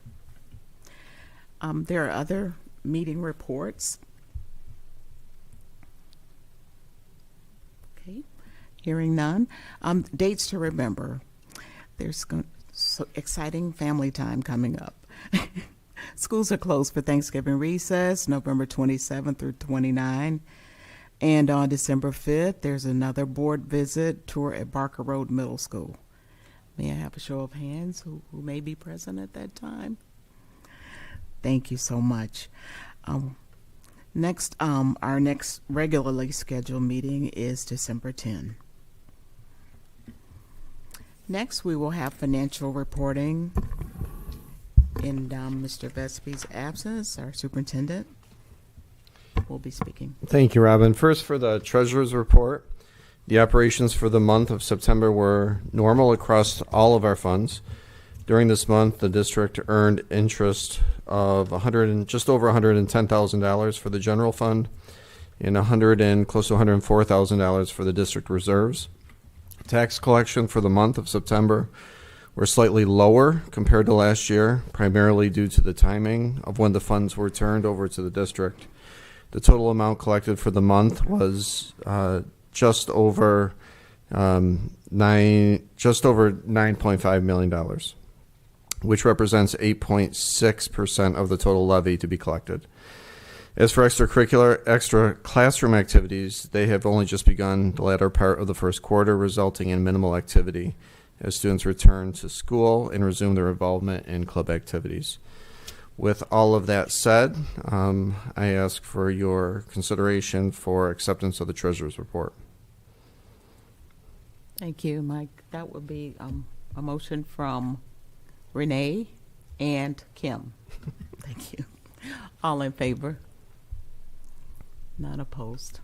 There are other meeting reports. Okay, hearing none. Dates to remember. There's so exciting family time coming up. Schools are closed for Thanksgiving recess, November 27th through 29. And on December 5th, there's another board visit tour at Barker Road Middle School. May I have a show of hands who may be present at that time? Thank you so much. Next, our next regularly scheduled meeting is December 10. Next, we will have financial reporting. In Mr. Vesby's absence, our superintendent will be speaking. Thank you, Robin. First, for the treasurer's report, the operations for the month of September were normal across all of our funds. During this month, the district earned interest of just over $110,000 for the general fund and close to $104,000 for the district reserves. Tax collection for the month of September were slightly lower compared to last year, primarily due to the timing of when the funds were turned over to the district. The total amount collected for the month was just over $9.5 million, which represents 8.6% of the total levy to be collected. As for extra classroom activities, they have only just begun the latter part of the first quarter, resulting in minimal activity as students return to school and resume their involvement in club activities. With all of that said, I ask for your consideration for acceptance of the treasurer's report. Thank you, Mike. That would be a motion from Renee and Kim. Thank you. All in favor? None opposed.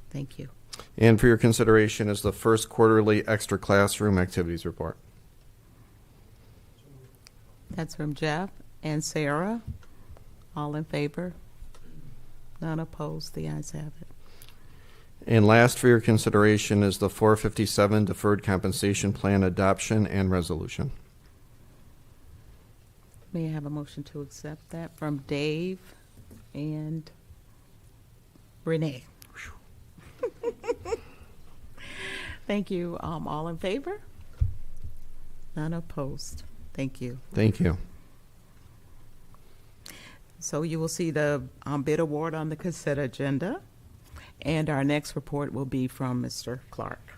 Thank you. And for your consideration is the first quarterly extra classroom activities report. That's from Jeff and Sarah. All in favor? None opposed. The ayes have it. And last for your consideration is the 457 deferred compensation plan adoption and resolution. May I have a motion to accept that from Dave and Renee? Thank you. All in favor? None opposed. Thank you. Thank you. So you will see the bid award on the consent agenda. And our next report will be from Mr. Clark.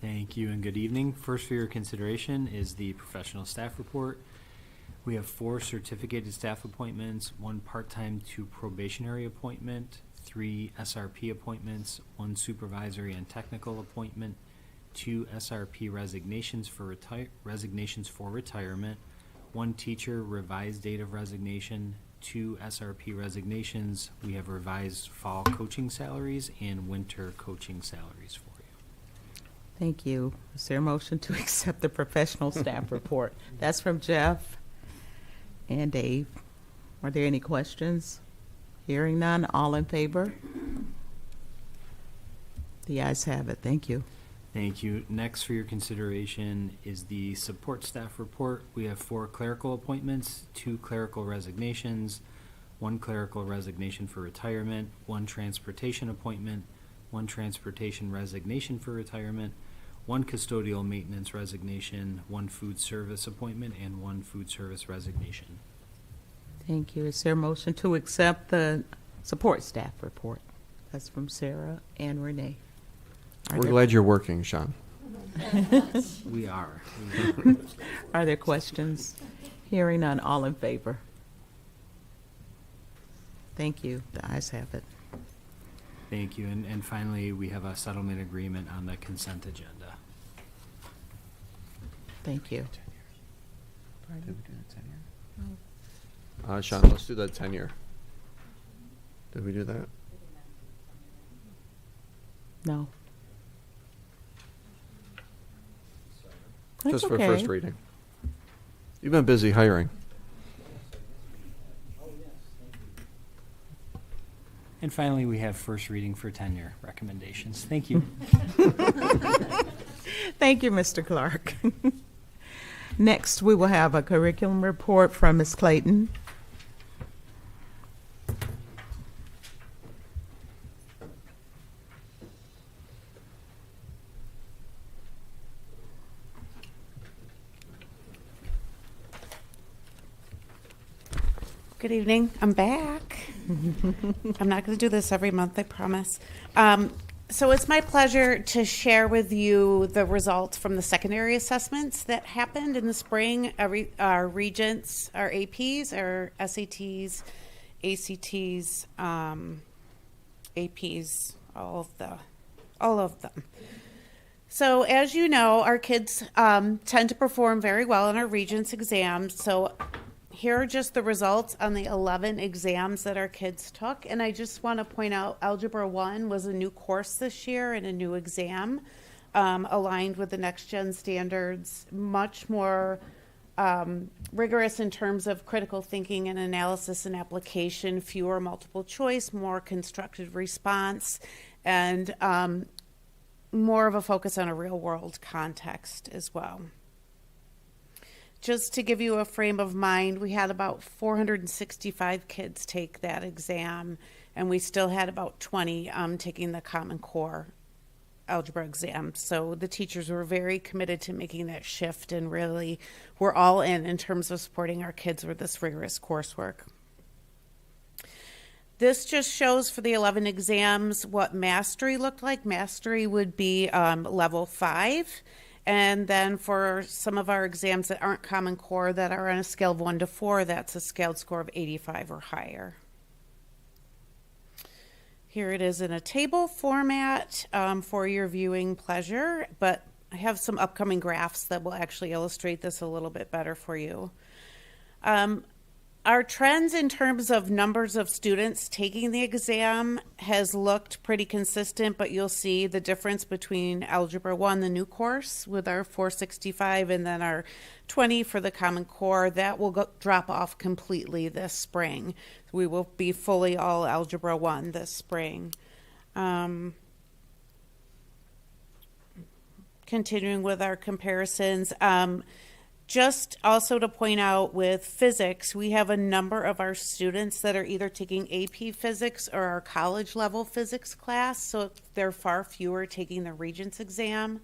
Thank you and good evening. First for your consideration is the professional staff report. We have 4 certificated staff appointments, 1 part-time to probationary appointment, 3 SRP appointments, 1 supervisory and technical appointment, 2 SRP resignations for retirement, 1 teacher revised date of resignation, 2 SRP resignations. We have revised fall coaching salaries and winter coaching salaries for you. Thank you. Is there a motion to accept the professional staff report? That's from Jeff and Dave. Are there any questions? Hearing none, all in favor? The ayes have it. Thank you. Thank you. Next for your consideration is the support staff report. We have 4 clerical appointments, 2 clerical resignations, 1 clerical resignation for retirement, 1 transportation appointment, 1 transportation resignation for retirement, 1 custodial maintenance resignation, 1 food service appointment, and 1 food service resignation. Thank you. Is there a motion to accept the support staff report? That's from Sarah and Renee. We're glad you're working, Sean. We are. Are there questions? Hearing none, all in favor? Thank you. The ayes have it. Thank you. And finally, we have a settlement agreement on the consent agenda. Thank you. Sean, let's do that tenure. Did we do that? No. Just That's for okay. first reading. You've been busy hiring. And finally, we have first reading for tenure recommendations. Thank you. Thank you, Mr. Clark. Next, we will have a curriculum report from Ms. Clayton. Good evening. I'm back. I'm not going to do this every month, I promise. So it's my pleasure to share with you the results from the secondary assessments that happened in the spring. Our regents, our APs, our SATs, ACTs, APs, all of them. So as you know, our kids tend to perform very well in our regents exams. So here are just the results on the 11 exams that our kids took. And I just want to point out Algebra 1 was a new course this year and a new exam aligned with the Next Gen standards, much more rigorous in terms of critical thinking and analysis and application, fewer multiple choice, more constructed response, and more of a focus on a real world context as well. Just to give you a frame of mind, we had about 465 kids take that exam, and we still had about 20 taking the Common Core algebra exam. So the teachers were very committed to making that shift, and really we're all in terms of supporting our kids with this rigorous coursework. This just shows for the 11 exams what mastery looked like. Mastery would be level 5. And then for some of our exams that aren't Common Core that are on a scale of 1 to 4, that's a scaled score of 85 or higher. Here it is in a table format for your viewing pleasure, but I have some upcoming graphs that will actually illustrate this a little bit better for you. Our trends in terms of numbers of students taking the exam has looked pretty consistent, but you'll see the difference between Algebra 1, the new course, with our 465, and then our 20 for the Common Core. That will drop off completely this spring. We will be fully all Algebra 1 this spring. Continuing with our comparisons, just also to point out with physics, we have a number of our students that are either taking AP physics or our college level physics class, so there are far fewer taking the Regents exam.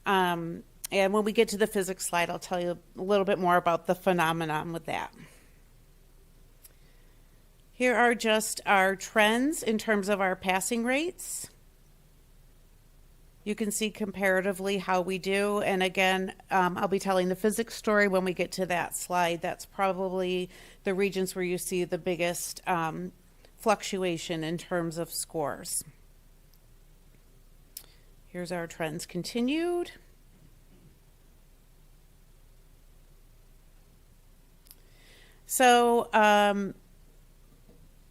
And when we get to the physics slide, I'll tell you a little bit more about the phenomenon with that. Here are just our trends in terms of our passing rates. You can see comparatively how we do. And again, I'll be telling the physics story when we get to that slide. That's probably the regions where you see the biggest fluctuation in terms of scores. Here's our trends continued. So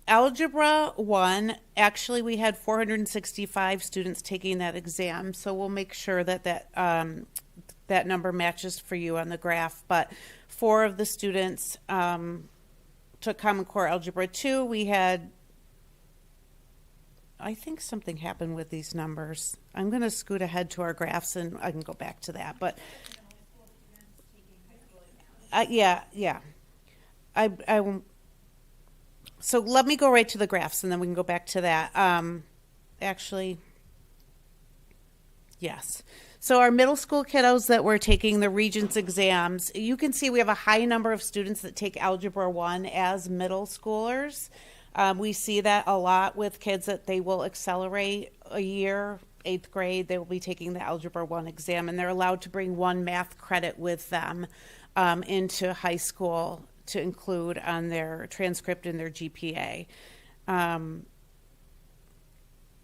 Algebra 1, actually we had 465 students taking that exam, so we'll make sure that that number matches for you on the graph. But 4 of the students took Common Core Algebra 2. We had, I think something happened with these numbers. I'm going to scoot ahead to our graphs and I can go back to that. But yeah. So let me go right to the graphs and then we can go back to that. Actually, yes. So our middle school kiddos that were taking the Regents exams, you can see we have a high number of students that take Algebra 1 as middle schoolers. We see that a lot with kids that they will accelerate a year, 8th grade, they will be taking the Algebra 1 exam, and they're allowed to bring 1 math credit with them into high school to include on their transcript and their GPA.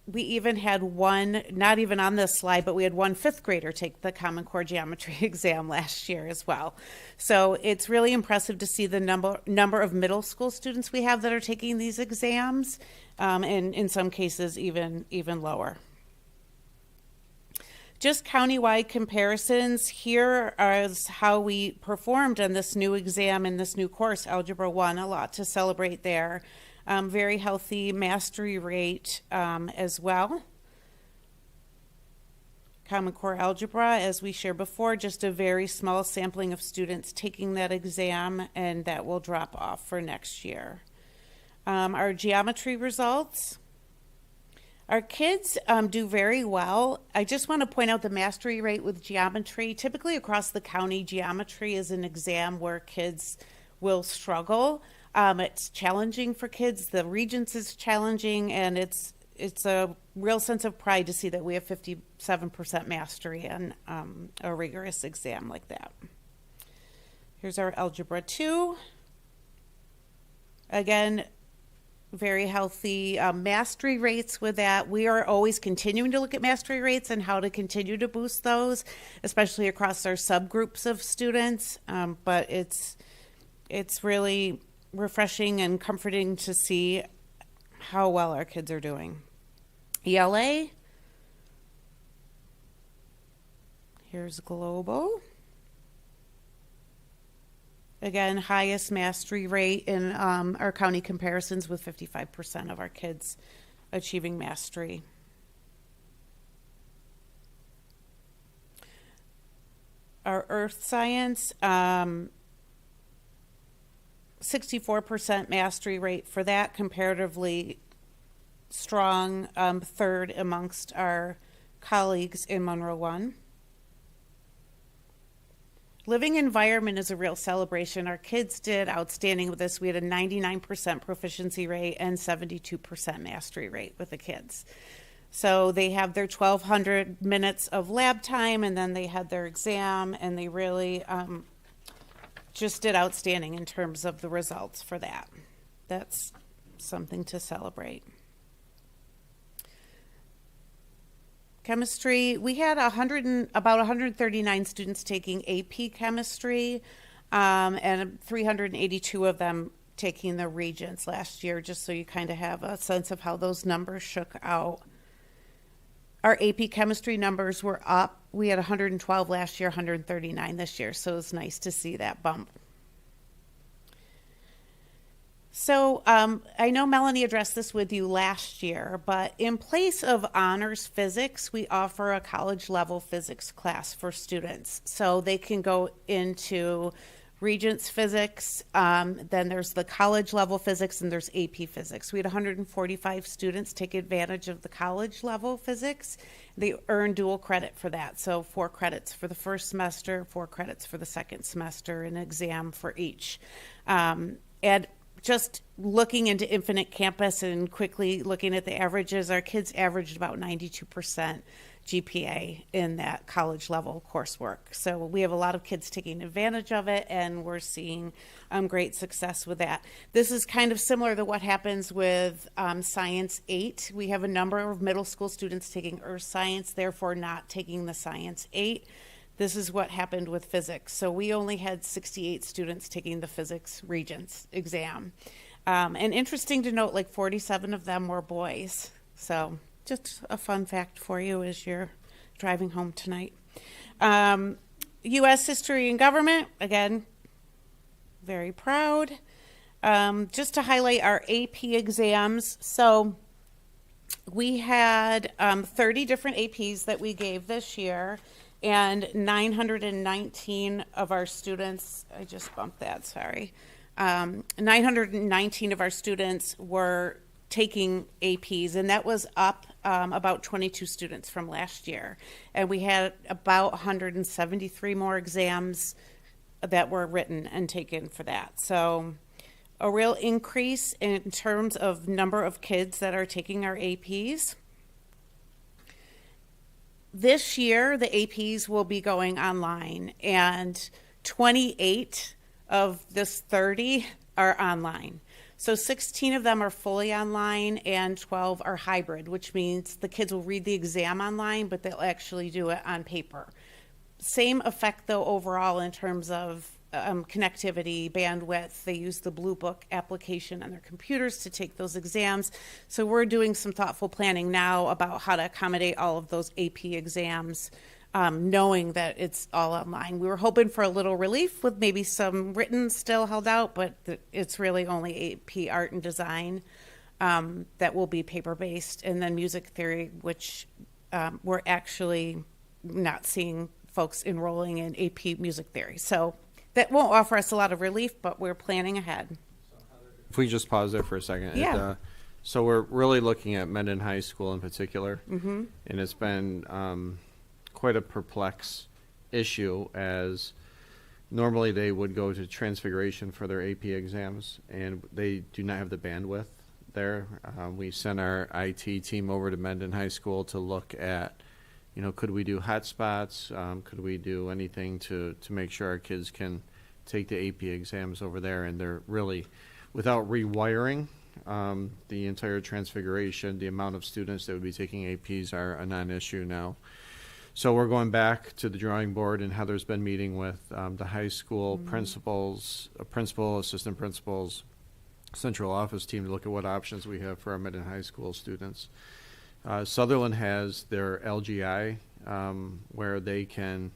We even had one, not even on this slide, but we had 1 5th grader take the Common Core Geometry exam last year as well. So it's really impressive to see the number of middle school students we have that are taking these exams, and in some cases even lower. Just countywide comparisons, here is how we performed on this new exam in this new course, Algebra 1, a lot to celebrate there. Very healthy mastery rate as well. Common Core Algebra, as we shared before, just a very small sampling of students taking that exam, and that will drop off for next year. Our geometry results. Our kids do very well. I just want to point out the mastery rate with geometry. Typically across the county, geometry is an exam where kids will struggle. It's challenging for kids. The Regents is challenging, and it's a real sense of pride to see that we have 57% mastery on a rigorous exam like that. Here's our Algebra 2. Again, very healthy mastery rates with that. We are always continuing to look at mastery rates and how to continue to boost those, especially across our subgroups of students. But it's really refreshing and comforting to see how well our kids are doing. ELA. Here's global. Again, highest mastery rate in our county comparisons with 55% of our kids achieving mastery. Our earth science, 64% mastery rate for that, comparatively strong, 3rd amongst our colleagues in Monroe 1. Living environment is a real celebration. Our kids did outstanding with this. We had a 99% proficiency rate and 72% mastery rate with the kids. So they have their 1,200 minutes of lab time, and then they had their exam, and they really just did outstanding in terms of the results for that. That's something to celebrate. Chemistry, we had about 139 students taking AP chemistry, and 382 of them taking the Regents last year, just so you kind of have a sense of how those numbers shook out. Our AP chemistry numbers were up. We had 112 last year, 139 this year, so it's nice to see that bump. So I know Melanie addressed this with you last year, but in place of honors physics, we offer a college level physics class for students. So they can go into Regents physics, then there's the college level physics, and there's AP physics. We had 145 students take advantage of the college level physics. They earn dual credit for that. So 4 credits for the first semester, 4 credits for the second semester, an exam for each. And just looking into Infinite Campus and quickly looking at the averages, our kids averaged about 92% GPA in that college level coursework. So we have a lot of kids taking advantage of it, and we're seeing great success with that. This is kind of similar to what happens with Science 8. We have a number of middle school students taking Earth Science, therefore not taking the Science 8. This is what happened with physics. So we only had 68 students taking the physics Regents exam. And interesting to note, like 47 of them were boys. So just a fun fact for you as you're driving home tonight. U.S. History and Government, again, very proud. Just to highlight our AP exams. So we had 30 different APs that we gave this year, and 919 of our students, I just bumped that, sorry. 919 of our students were taking APs, and that was up about 22 students from last year. And we had about 173 more exams that were written and taken for that. So a real increase in terms of number of kids that are taking our APs. This year, the APs will be going online, and 28 of this 30 are online. So 16 of them are fully online and 12 are hybrid, which means the kids will read the exam online, but they'll actually do it on paper. Same effect, though, overall in terms of connectivity, bandwidth. They use the Blue Book application on their computers to take those exams. So we're doing some thoughtful planning now about how to accommodate all of those AP exams, knowing that it's all online. We were hoping for a little relief with maybe some written still held out, but it's really only AP Art and Design that will be paper-based, and then Music Theory, which we're actually not seeing folks enrolling in AP Music Theory. So that won't offer us a lot of relief, but we're planning ahead. If we just pause there for a second. Yeah. So we're really looking at Mendon High School in particular, Mm-hmm. and it's been quite a perplex issue, as normally they would go to Transfiguration for their AP exams, and they do not have the bandwidth there. We sent our IT team over to Mendon High School to look at, could we do hotspots? Could we do anything to make sure our kids can take the AP exams over there? And they're really, without rewiring the entire Transfiguration, the amount of students that would be taking APs are a non-issue now. So we're going back to the drawing board, and Heather's been meeting with the high school principals, assistant principals, central office team to look at what options we have for our Mendon High School students. Sutherland has their LGI, where they can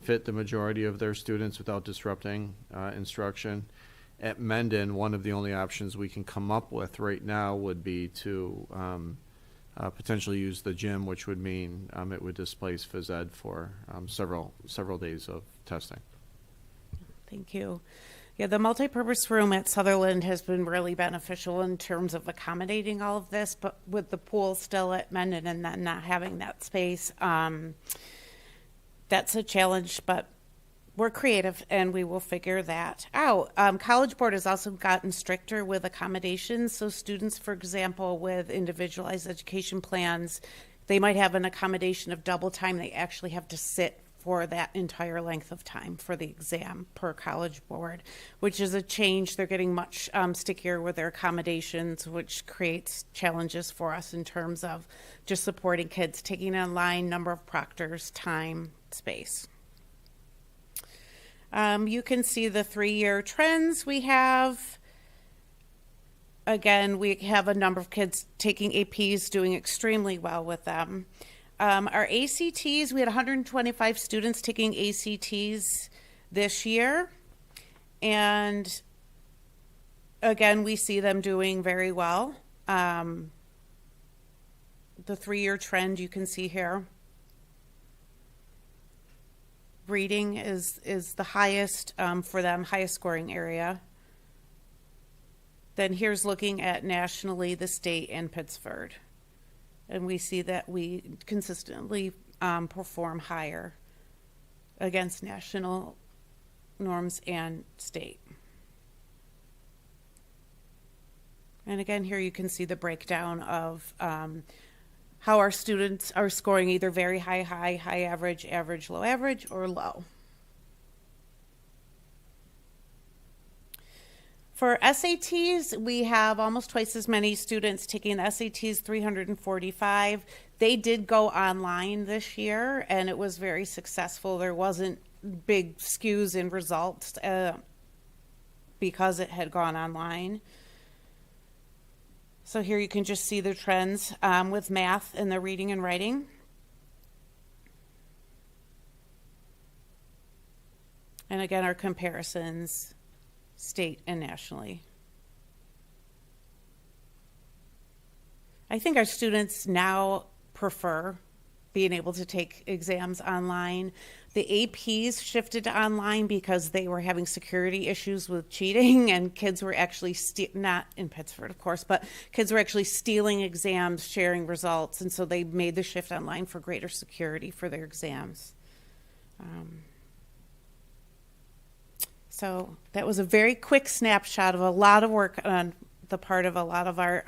fit the majority of their students without disrupting instruction. At Mendon, one of the only options we can come up with right now would be to potentially use the gym, which would mean it would displace phys ed for several days of testing. Thank you. Yeah, the multipurpose room at Sutherland has been really beneficial in terms of accommodating all of this, but with the pool still at Mendon and then not having that space, that's a challenge, but we're creative and we will figure that out. College Board has also gotten stricter with accommodations. So students, for example, with individualized education plans, they might have an accommodation of double time. They actually have to sit for that entire length of time for the exam per College Board, which is a change. They're getting much stickier with their accommodations, which creates challenges for us in terms of just supporting kids, taking online, number of proctors, time, space. You can see the 3-year trends we have. Again, we have a number of kids taking APs, doing extremely well with them. Our ACTs, we had 125 students taking ACTs this year. And again, we see them doing very well. The 3-year trend you can see here. Reading is the highest for them, highest scoring area. Then here's looking at nationally, the state and Pittsford. And we see that we consistently perform higher against national norms and state. And again, here you can see the breakdown of how our students are scoring either very high, high average, average, low average, or low. For SATs, we have almost twice as many students taking the SATs, 345. They did go online this year, and it was very successful. There wasn't big skews in results because it had gone online. So here you can just see the trends with math and the reading and writing. And again, our comparisons, state and nationally. I think our students now prefer being able to take exams online. The APs shifted to online because they were having security issues with cheating, and kids were actually, not in Pittsford, of course, but kids were actually stealing exams, sharing results, and so they made the shift online for greater security for their exams. So that was a very quick snapshot of a lot of work on the part of a lot of our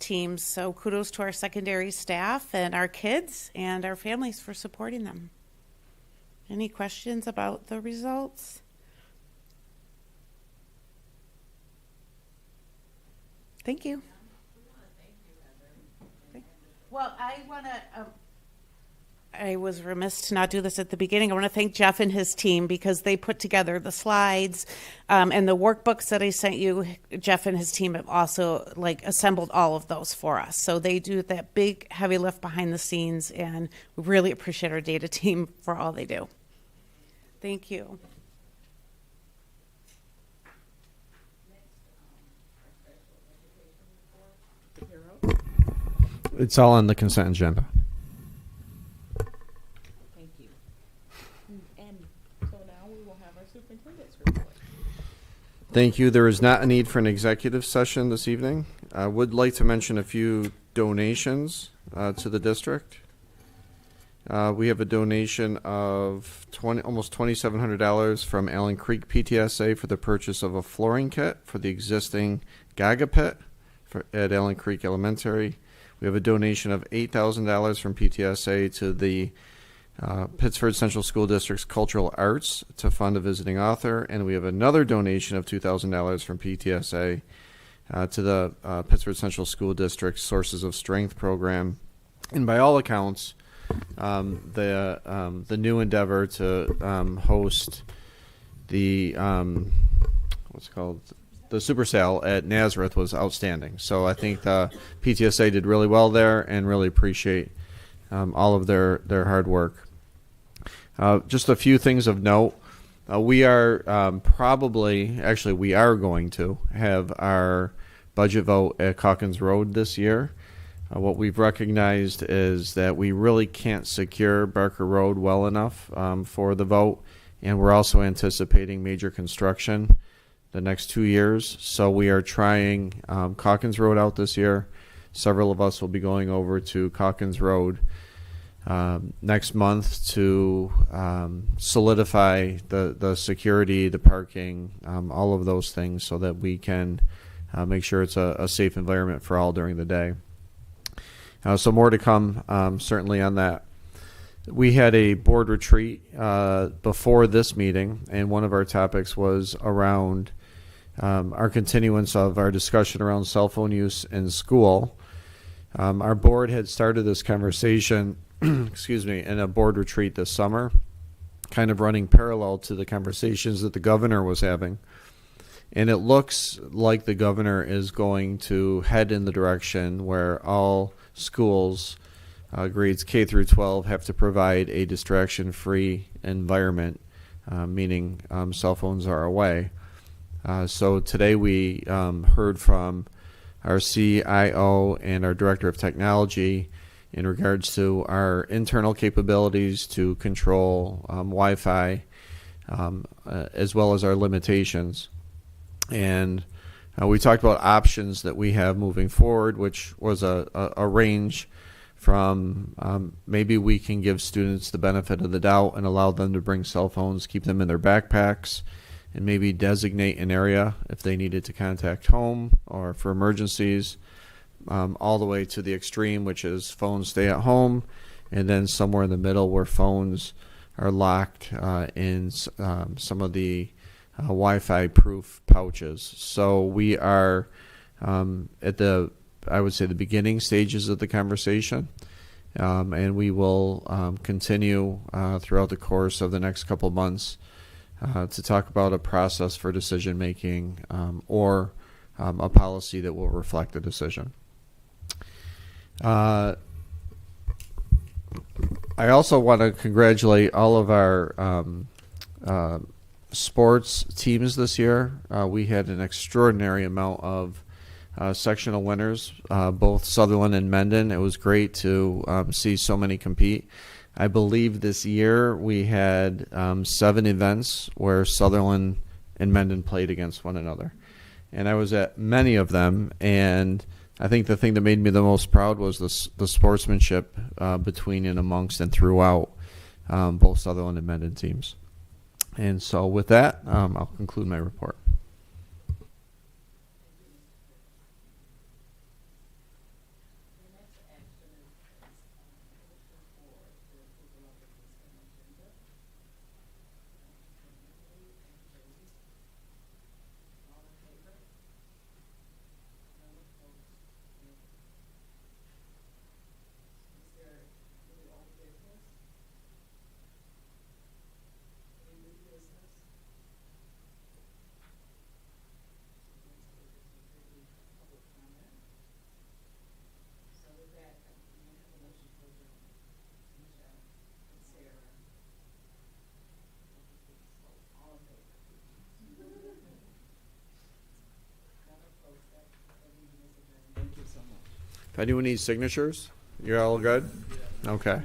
teams. So kudos to our secondary staff and our kids and our families for supporting them. Any questions about the results? Thank you. Well, I was remiss to not do this at the beginning. I want to thank Jeff and his team because they put together the slides and the workbooks that I sent you. Jeff and his team have also assembled all of those for us. So they do that big heavy lift behind the scenes, and we really appreciate our data team for all they do. Thank you. It's all on the consent agenda. Thank you. And so now we will have our superintendent's report. Thank you. There is not a need for an executive session this evening. I would like to mention a few donations to the district. We have a donation of almost $2,700 from Allen Creek PTSA for the purchase of a flooring kit for the existing Gaga pit at Allen Creek Elementary. We have a donation of $8,000 from PTSA to the Pittsford Central School District's Cultural Arts to fund a visiting author. And we have another donation of $2,000 from PTSA to the Pittsford Central School District's Sources of Strength program. And by all accounts, the new endeavor to host the the Super Sale at Nazareth was outstanding. So I think the PTSA did really well there, and really appreciate all of their hard work. Just a few things of note. We are we are going to have our budget vote at Calkins Road this year. What we've recognized is that we really can't secure Barker Road well enough for the vote, and we're also anticipating major construction the next 2 years. So we are trying Calkins Road out this year. Several of us will be going over to Calkins Road next month to solidify the security, the parking, all of those things, so that we can make sure it's a safe environment for all during the day. So more to come, certainly on that. We had a board retreat before this meeting, and one of our topics was around our continuance of our discussion around cell phone use in school. Our board had started this conversation in a board retreat this summer, kind of running parallel to the conversations that the governor was having. And it looks like the governor is going to head in the direction where all schools, grades K through 12, have to provide a distraction-free environment, meaning cell phones are away. So today we heard from our CIO and our Director of Technology in regards to our internal capabilities to control Wi-Fi, as well as our limitations. And we talked about options that we have moving forward, which was a range from maybe we can give students the benefit of the doubt and allow them to bring cell phones, keep them in their backpacks, and maybe designate an area if they needed to contact home or for emergencies, all the way to the extreme, which is phones stay at home, and then somewhere in the middle where phones are locked in some of the Wi-Fi proof pouches. So we are at the, I would say, the beginning stages of the conversation, and we will continue throughout the course of the next couple months to talk about a process for decision making or a policy that will reflect the decision. I also want to congratulate all of our sports teams this year. We had an extraordinary amount of sectional winners, both Sutherland and Mendon. It was great to see so many compete. I believe this year we had 7 events where Sutherland and Mendon played against one another. And I was at many of them, and I think the thing that made me the most proud was the sportsmanship between and amongst and throughout both Sutherland and Mendon teams. And so with that, I'll conclude my report. If anyone needs signatures, you're all good? Okay.